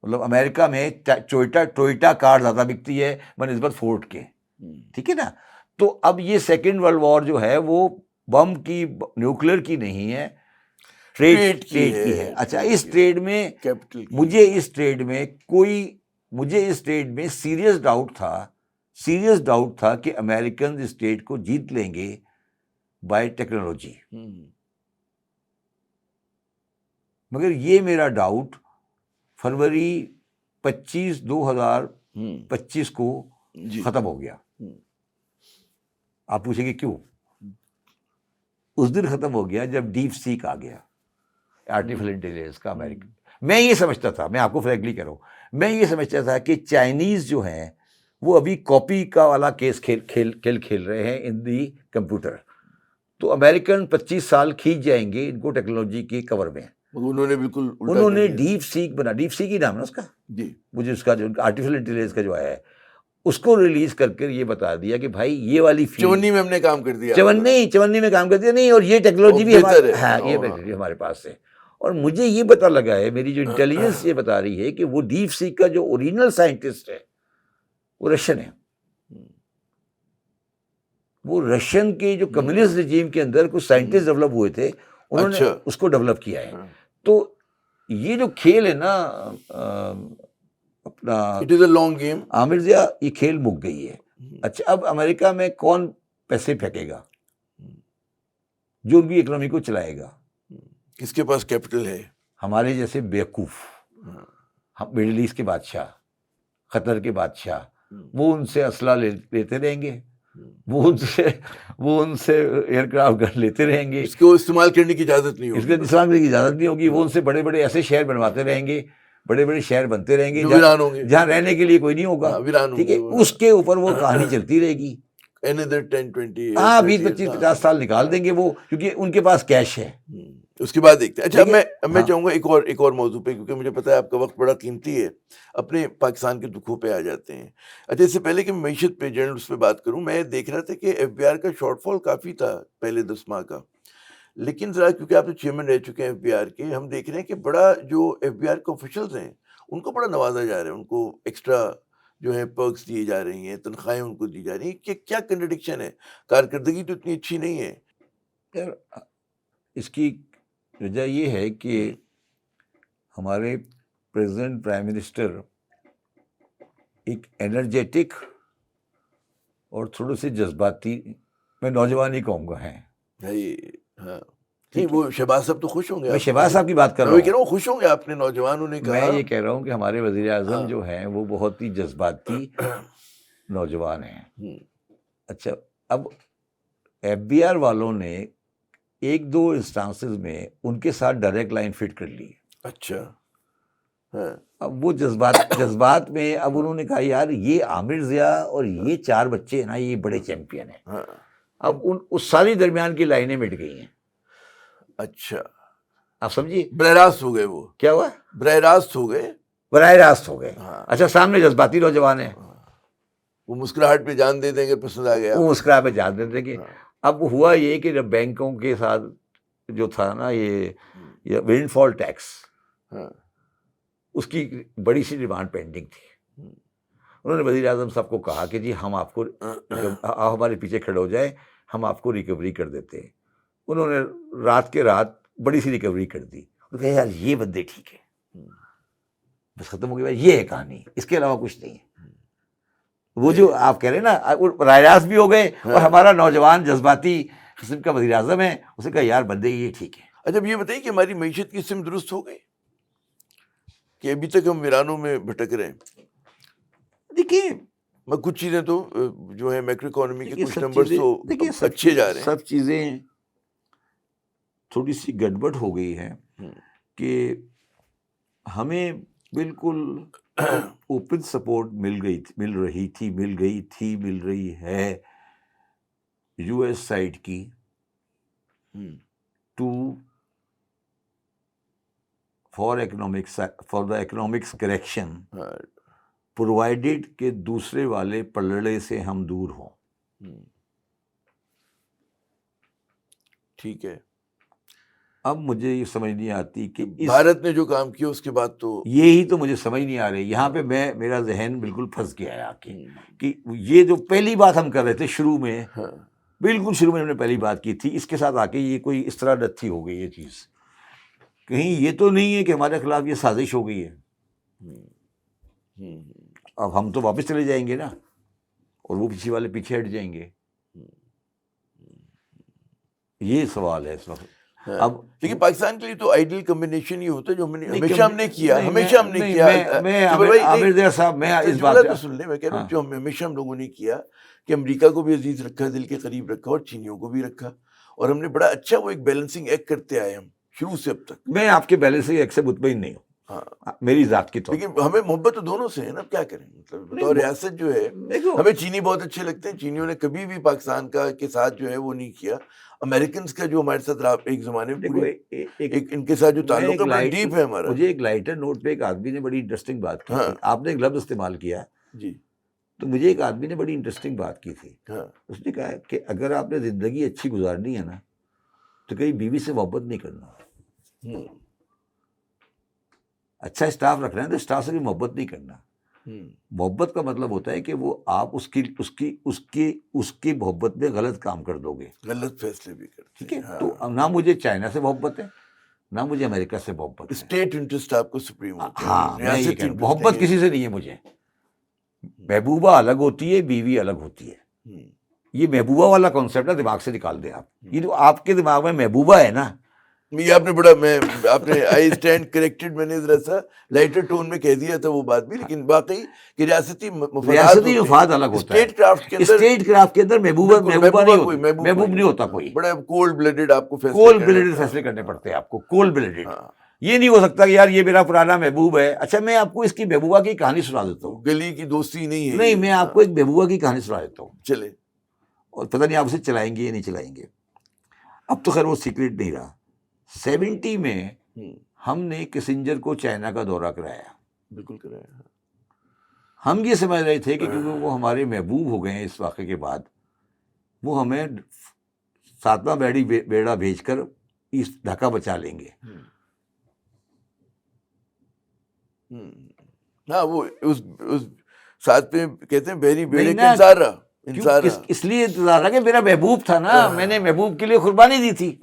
مطلب امریکہ میں ٹوئیٹا کار زیادہ بکتی ہے بنسبت فورڈ کے. ٹھیک ہے نا. تو اب یہ سیکنڈ ورلڈ وار جو ہے وہ بم کی، نیوکلیر کی نہیں ہے، ٹریڈ کی ہے. اچھا، اس ٹریڈ میں مجھے اس ٹریڈ میں سیریس ڈاؤٹ تھا کہ امریکن اس ٹریڈ کو جیت لیں گے بائی ٹیکنالوجی. مگر یہ میرا ڈاؤٹ فروری 25 2025 کو ختم ہو گیا. آپ پوچھیں گے کیوں؟ اس دن ختم ہو گیا جب ڈیپ سیک آ گیا، آرٹیفیشل انٹیلیجنس کا امریکہ. میں یہ سمجھتا تھا، میں آپ کو فرینکلی کہہ رہا ہوں، میں یہ سمجھتا تھا کہ چائنیز جو ہیں وہ ابھی کاپی کا والا کیس کھیل رہے ہیں ان دی کمپیوٹر. تو امریکن 25 سال کھینچ جائیں گے ان کو ٹیکنالوجی کے کور میں. انہوں نے ڈیپ سیک ہی نام ہے اس کا، مجھے اس کا جو آرٹیفیشل انٹیلیجنس کا جو ہے اس کو ریلیز کر کے یہ بتا دیا کہ بھائی یہ والی 54 میں ہم نے کام کر دیا، 54 میں کام کر دیا. نہیں، اور یہ ٹیکنالوجی بھی ہمارے پاس ہے. اور مجھے یہ پتا لگا ہے، میری جو انٹیلیجنس یہ بتا رہی ہے کہ وہ ڈیپ سیک کا جو اوریجنل سائنٹسٹ ہے وہ رشین ہے. وہ رشین کے جو کمیونسٹ رجیم کے اندر کچھ سائنٹسٹ ڈیولپ ہوئے تھے، انہوں نے اس کو ڈیولپ کیا ہے. تو یہ جو کھیل ہے نا اپنا، it is a long game Aamir Zia, یہ کھیل مک گئی ہے. اچھا، اب امریکہ میں کون پیسے پھینکے گا جو ان کی اکنامی کو چلائے گا؟ کس کے پاس کیپٹل ہے؟ ہمارے جیسے بیوقوف، مڈل ایسٹ کے بادشاہ، قطر کے بادشاہ، وہ ان سے اسلحہ لیتے رہیں گے، وہ ان سے ایئر کرافٹ گن لیتے رہیں گے. اس کو استعمال کرنے کی اجازت نہیں ہوگی، اس کے استعمال کرنے کی اجازت نہیں ہوگی. وہ ان سے بڑے بڑے ایسے شہر بنواتے رہیں گے، بڑے بڑے شہر بنتے رہیں گے جہاں رہنے کے لیے کوئی نہیں ہوگا. ٹھیک ہے، اس کے اوپر وہ کہانی چلتی رہے گی. another 10-20 years, ہاں 30 20 years, 25 سال نکال دیں گے وہ، کیونکہ ان کے پاس کیش ہے. اس کے بعد دیکھتے ہیں. اچھا میں ہاں. چاہوں گا ایک اور موضوع پہ، کیونکہ مجھے پتا ہے آپ کا وقت بڑا قیمتی ہے، اپنے پاکستان کے دکھوں پہ آ جاتے ہیں. اچھا اس سے پہلے کہ معیشت پہ جنرل اس پہ بات کروں، میں دیکھ رہا تھا کہ ایف بی آر کا شارٹ فال کافی تھا پہلے 10 ماہ کا، لیکن ذرا کیونکہ آپ تو چیئرمین رہ چکے ہیں ایف بی آر کے، ہم دیکھ رہے ہیں کہ بڑا جو ایف بی آر کے آفیشلز ہیں ان کو بڑا نوازا جا رہا ہے، ان کو ایکسٹرا جو ہے پرکس دیے جا رہی ہیں، تنخواہیں ان کو دی جا رہی ہیں. کہ کیا کنٹرڈکشن ہے؟ کارکردگی تو اتنی اچھی نہیں ہے. یار اس کی وجہ یہ ہے کہ ہمارے پریزیڈنٹ پرائم منسٹر ایک انرجیٹک اور تھوڑے سے جذباتی، میں نوجوان ہی کہوں گا، ہیں. ہاں نہیں، وہ شہباز صاحب تو خوش ہوں گے. میں شہباز صاحب کی بات کر رہا میں کہہ رہا ہوں. ہوں خوش ہوں گے آپ نے، نوجوانوں نے کہا. میں یہ کہہ رہا ہوں کہ ہمارے وزیر اعظم جو ہیں وہ بہت ہی جذباتی نوجوان ہیں. اچھا اب ایف بی آر والوں نے ایک دو انسٹانسز میں ان کے ساتھ ڈائریکٹ لائن فٹ کر لی. اچھا اب وہ جذبات میں اب انہوں نے کہا یار یہ عامر ضیاء اور یہ 4 بچے ہیں نا، یہ بڑے چیمپئن ہیں. اب اس ساری درمیان کی لائنیں مٹ گئی ہیں. اچھا آپ سمجھیے، براہ راست ہو گئے. وہ کیا ہوا؟ براہ راست ہو گئے. براہ راست ہو گئے. اچھا سامنے جذباتی نوجوان ہیں، وہ مسکراہٹ پہ جان دے دیں گے، پسند آ گیا، وہ مسکراہٹ پہ جان دے دیں گے. اب ہوا یہ کہ جب بینکوں کے ساتھ جو تھا نا یہ ونڈ فال ٹیکس، اس کی بڑی سی ڈیمانڈ پینڈنگ تھی. انہوں نے وزیر اعظم صاحب کو کہا کہ جی ہم آپ کو، آپ ہمارے پیچھے کھڑے ہو جائیں، ہم آپ کو ریکوری کر دیتے ہیں. انہوں نے رات کے رات بڑی سی ریکوری کر دی. انہوں نے کہا یار یہ بندے ٹھیک ہے، بس ختم ہو گئی. یہ ہے کہانی، اس کے علاوہ کچھ نہیں ہے. وہ جو آپ کہہ رہے ہیں نا براہ راست بھی ہو گئے، اور ہمارا نوجوان جذباتی قسم کا وزیر اعظم ہے، اس نے کہا یار بندے یہ ٹھیک ہے. اچھا یہ بتائیے کہ ہماری معیشت کی سمت درست ہو گئی کہ ابھی تک ہم ویرانوں میں بھٹک رہے ہیں؟ دیکھیے میں کچھ چیزیں تو جو ہے میکرو اکانومی کے کچھ نمبرز تو اچھے جا رہے ہیں. سب چیزیں تھوڑی سی گڑبڑ ہو گئی ہے کہ ہمیں بالکل اوپن سپورٹ مل رہی ہے یو ایس سائڈ کی to for the economics correction, provided کہ دوسرے والے پلڑے سے ہم دور ہوں. ٹھیک ہے. اب مجھے یہ سمجھ نہیں آتی کہ بھارت نے جو کام کیا اس کے بعد تو یہی تو مجھے سمجھ نہیں آ رہی. یہاں پہ میرا ذہن بالکل پھنس گیا ہے آ کے کہ یہ جو پہلی بات ہم کر رہے تھے شروع میں، بالکل شروع میں ہم نے پہلی بات کی تھی، اس کے ساتھ آ کے یہ کوئی اس طرح نتھی ہو گئی یہ چیز. کہیں یہ تو نہیں ہے کہ ہمارے خلاف یہ سازش ہو گئی ہے؟ اب ہم تو واپس چلے جائیں گے نا، اور وہ پیچھے والے پیچھے ہٹ جائیں گے. یہ سوال ہے اس وقت. اب لیکن پاکستان کے لیے تو آئیڈیل کمبینیشن یہ ہوتا ہے جو ہمیشہ ہم نے کیا. عامر ضیاء صاحب میں اس بات کو سن لیں، میں کہہ رہا ہوں جو ہمیشہ ہم لوگوں نے کیا کہ امریکہ کو بھی عزیز رکھا، دل کے قریب رکھا، اور چینیوں کو بھی رکھا، اور ہم نے بڑا اچھا وہ ایک بیلنسنگ ایکٹ کرتے آئے ہم شروع سے اب تک. میں آپ کے بیلنسنگ ایکٹ سے مطمئن نہیں ہوں میری ذات کی طور، لیکن ہمیں محبت تو دونوں سے ہے نا. کیا کریں، مطلب اور ریاست جو ہے ہمیں چینی بہت اچھے لگتے ہیں. چینیوں نے کبھی بھی پاکستان کا کے ساتھ جو ہے وہ نہیں کیا. امریکنز کا جو ہمارے ساتھ ایک زمانے میں ان کے ساتھ جو تعلق ہے بڑا ڈیپ ہے ہمارا. مجھے ایک لائٹر نوٹ پہ ایک آدمی نے بڑی انٹرسٹنگ بات کی تھی. آپ نے ایک لفظ استعمال کیا جی، تو مجھے ایک آدمی نے بڑی انٹرسٹنگ بات کی تھی. اس نے کہا کہ اگر آپ نے زندگی اچھی گزارنی ہے نا تو کہیں بیوی سے محبت نہیں کرنا. اچھا اسٹاف رکھنا ہے تو اسٹاف سے بھی محبت نہیں کرنا. محبت کا مطلب ہوتا ہے کہ وہ آپ اس کی محبت میں غلط کام کر دو گے، غلط فیصلے بھی کرتے. ٹھیک ہے. تو نہ مجھے چائنا سے محبت ہے، نہ مجھے امریکہ سے محبت ہے. اسٹیٹ انٹرسٹ آپ کو سپریم ہوتا ہے. ہاں میں یہ کہہ رہا ہوں، محبت کسی سے نہیں ہے مجھے. محبوبہ الگ ہوتی ہے، بیوی الگ ہوتی ہے. یہ محبوبہ والا کانسیپٹ ہے، دماغ سے نکال دیں آپ. یہ جو آپ کے دماغ میں محبوبہ ہے نا، یہ آپ نے بڑا آپ نے آئی اسٹینڈ کریکٹڈ، میں نے ذرا سا لائٹر ٹون میں کہہ دیا تھا وہ بات بھی. لیکن واقعی کہ ریاستی مفاد الگ ہوتا ہے. اسٹیٹ کرافٹ کے اندر محبوب نہیں ہوتا کوئی. بڑا کولڈ بلیڈڈ آپ کو فیصلے کرنے پڑتے ہیں آپ کو. کولڈ بلیڈڈ یہ نہیں ہو سکتا کہ یار یہ میرا پرانا محبوب ہے. اچھا میں آپ کو اس کی محبوبہ کی کہانی سنا دیتا ہوں. گلی کی دوستی نہیں ہے، نہیں میں آپ کو ایک محبوبہ کی کہانی سنا دیتا ہوں. چلے اور پتہ نہیں آپ اسے چلائیں گے یا نہیں چلائیں گے. اب تو خیر وہ سیکرٹ نہیں رہا. 70 میں ہم نے کسنجر کو چائنا کا دورہ کرایا. بالکل کرایا. ہم یہ سمجھ رہے تھے کہ کیونکہ وہ ہمارے محبوب ہو گئے ہیں اس واقعے کے بعد، وہ ہمیں 7واں بیڑا بھیج کر اس ڈھاکہ بچا لیں گے. ہاں وہ اس ساتھ میں کہتے ہیں بحری بیڑے کا انتظار رہا. اس لیے انتظار رہا کہ میرا محبوب تھا نا، میں نے محبوب کے لیے قربانی دی تھی،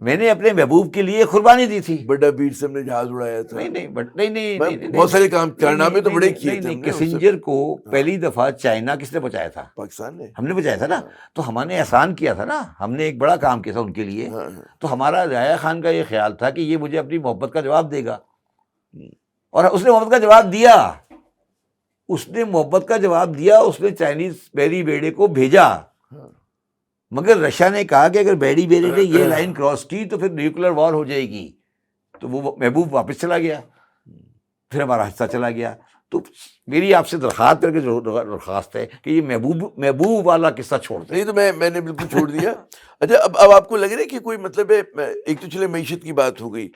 میں نے اپنے محبوب کے لیے قربانی دی تھی. بڑا بیر سے ہم نے جہاز اڑایا تھا. نہیں بہت سارے کام کارنامے تو بڑے کیے تھے. کسنجر کو پہلی دفعہ چائنا کس نے بچایا تھا؟ پاکستان نے. ہم نے بچایا تھا نا. تو ہم نے احسان کیا تھا نا، ہم نے ایک بڑا کام کیا تھا ان کے لیے. تو ہمارا ضیاء خان کا یہ خیال تھا کہ یہ مجھے اپنی محبت کا جواب دے گا، اور اس نے محبت کا جواب دیا. اس نے محبت کا جواب دیا، اس نے چائنیز بحری بیڑے کو بھیجا. مگر رشیا نے کہا کہ اگر بحری بیڑے نے یہ لائن کراس کی تو پھر نیوکلر وار ہو جائے گی. تو وہ محبوب واپس چلا گیا، پھر ہمارا حصہ چلا گیا. تو میری آپ سے درخواست کر کے درخواست ہے کہ یہ محبوب والا قصہ چھوڑ دیں. نہیں تو میں نے بالکل چھوڑ دیا. اچھا اب آپ کو لگ رہا ہے کہ کوئی مطلب ہے، ایک تو چلے معیشت کی بات ہو گئی،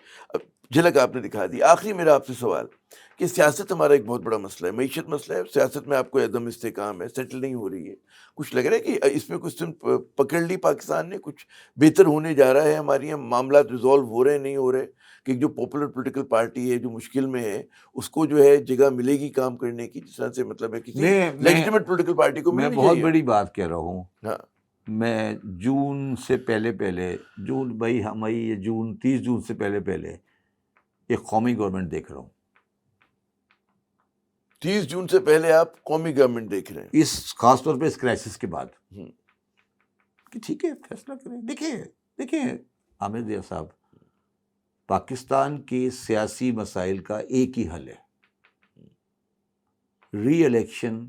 جھلک آپ نے دکھا دی. آخری میرا آپ سے سوال کہ سیاست ہمارا ایک بہت بڑا مسئلہ ہے، معیشت مسئلہ ہے. سیاست میں آپ کو عدم استحکام ہے، سیٹل نہیں ہو رہی ہے. کچھ لگ رہا ہے کہ اس میں کچھ پکڑ لی پاکستان نے، کچھ بہتر ہونے جا رہا ہے، ہمارے یہاں معاملات ریزالو ہو رہے ہیں نہیں ہو رہے، کہ جو پاپولر پولیٹیکل پارٹی ہے جو مشکل میں ہے اس کو جو ہے جگہ ملے گی کام کرنے کی، جس طرح سے مطلب ہے کسی لیجیٹیمیٹ پولیٹیکل پارٹی کو میں بہت بڑی بات کہہ رہا ہوں. میں جون سے پہلے جون مئی یا جون 30 جون سے پہلے ایک قومی گورنمنٹ دیکھ رہا ہوں. 30 جون سے پہلے آپ قومی گورنمنٹ دیکھ رہے ہیں، اس خاص طور پہ اس کرائسس کے بعد، کہ ٹھیک ہے فیصلہ کریں. دیکھیں عامر ضیاء صاحب، پاکستان کے سیاسی مسائل کا ایک ہی حل ہے، re election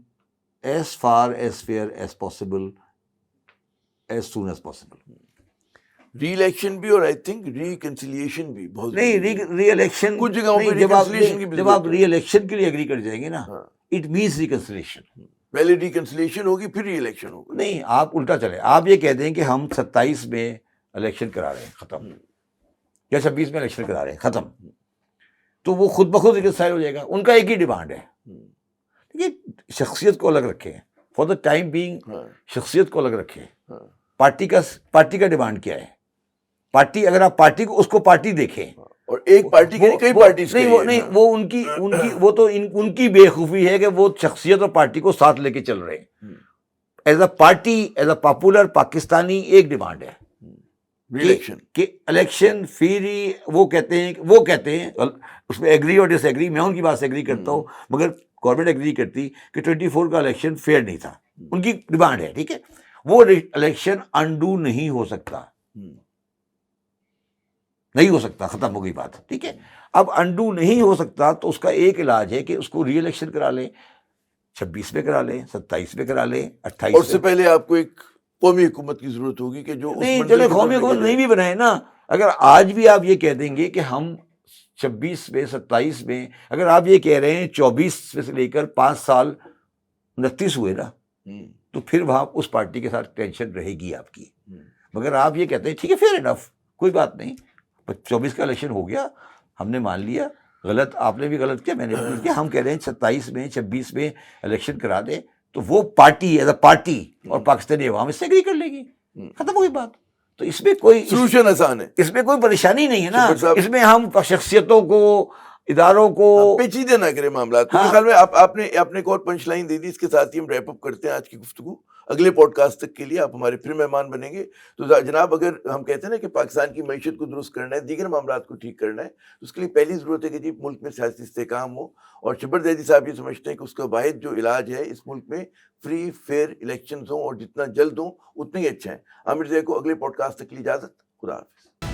as far as fair as possible as soon as possible. Re election بھی اور آئی تھنک ریکنسیلیشن بھی بہت. نہیں ری الیکشن کچھ جگہوں پہ ریکنسیلیشن کی بھی جب آپ ری الیکشن کے لیے اگری کر جائیں گے نا، اٹ مینس ریکنسیلیشن. پہلے ریکنسیلیشن ہوگی پھر ری الیکشن ہوگا. نہیں، آپ الٹا چلیں، آپ یہ کہہ دیں کہ ہم 27 میں الیکشن کرا رہے ہیں ختم، یا 26 میں الیکشن کرا رہے ہیں ختم، تو وہ خود بخود ریکنسائل ہو جائے گا. ان کا ایک ہی ڈیمانڈ ہے کہ شخصیت کو الگ رکھیں، فار دا ٹائم بینگ شخصیت کو الگ رکھیں. پارٹی کا ڈیمانڈ کیا ہے؟ پارٹی، اگر آپ پارٹی کو، اس کو پارٹی دیکھیں، اور ایک پارٹی کے کئی پارٹیز نہیں وہ تو ان کی بےخوفی ہے کہ وہ شخصیت اور پارٹی کو ساتھ لے کے چل رہے ہیں. As a party, as a popular Pakistani ایک ڈیمانڈ ہے کہ الیکشن فری. وہ کہتے ہیں اس میں ایگری اور ڈس ایگری، میں ان کی بات سے ایگری کرتا ہوں، مگر گورنمنٹ ایگری کرتی کہ 24 کا الیکشن فیئر نہیں تھا. ان کی ڈیمانڈ ہے، ٹھیک ہے. وہ الیکشن انڈو نہیں ہو سکتا، ختم ہو گئی بات، ٹھیک ہے. اب انڈو نہیں ہو سکتا تو اس کا ایک علاج ہے کہ اس کو ری الیکشن کرا لیں، 26 میں کرا لیں، 27 میں کرا لیں، 28. اور اس سے پہلے آپ کو ایک قومی حکومت کی ضرورت ہوگی کہ جو نہیں چلے قومی حکومت نہیں بھی بنائے نا. اگر آج بھی آپ یہ کہہ دیں گے کہ ہم 26 میں 27 میں، اگر آپ یہ کہہ رہے ہیں 24 میں سے لے کر 5 سال 29 ہوئے نا، تو پھر وہاں اس پارٹی کے ساتھ ٹینشن رہے گی آپ کی. مگر آپ یہ کہتے ہیں ٹھیک ہے فیئر انف، کوئی بات نہیں، 24 کا الیکشن ہو گیا، ہم نے مان لیا غلط، آپ نے بھی غلط کیا، میں نے بھی غلط کیا، ہم کہہ رہے ہیں 27 میں 26 میں الیکشن کرا دیں، تو وہ پارٹی ایز اے پارٹی اور پاکستانی عوام اس سے اگری کر لے گی، ختم ہوئی بات. تو اس میں کوئی سولوشن آسان ہے، اس میں کوئی پریشانی نہیں ہے نا. اس میں ہم شخصیتوں کو، اداروں کو پیچیدہ نہ کرے معاملات. میرے خیال میں آپ نے ایک اور پنچ لائن دے دی. اس کے ساتھ ہی ہم ریپ اپ کرتے ہیں آج کی گفتگو. اگلے پوڈ کاسٹ تک کے لیے آپ ہمارے پھر مہمان بنیں گے. تو جناب، اگر ہم کہتے ہیں نا کہ پاکستان کی معیشت کو درست کرنا ہے، دیگر معاملات کو ٹھیک کرنا ہے، تو اس کے لیے پہلی ضرورت ہے کہ جی ملک میں سیاسی استحکام ہو. اور شبر زیدی صاحب یہ سمجھتے ہیں کہ اس کا واحد جو علاج ہے اس ملک میں فری فیئر الیکشنز ہوں، اور جتنا جلد ہوں اتنا ہی اچھا ہے. عامر ضیاء کو اگلے پوڈ کاسٹ تک کے لیے اجازت. خدا حافظ.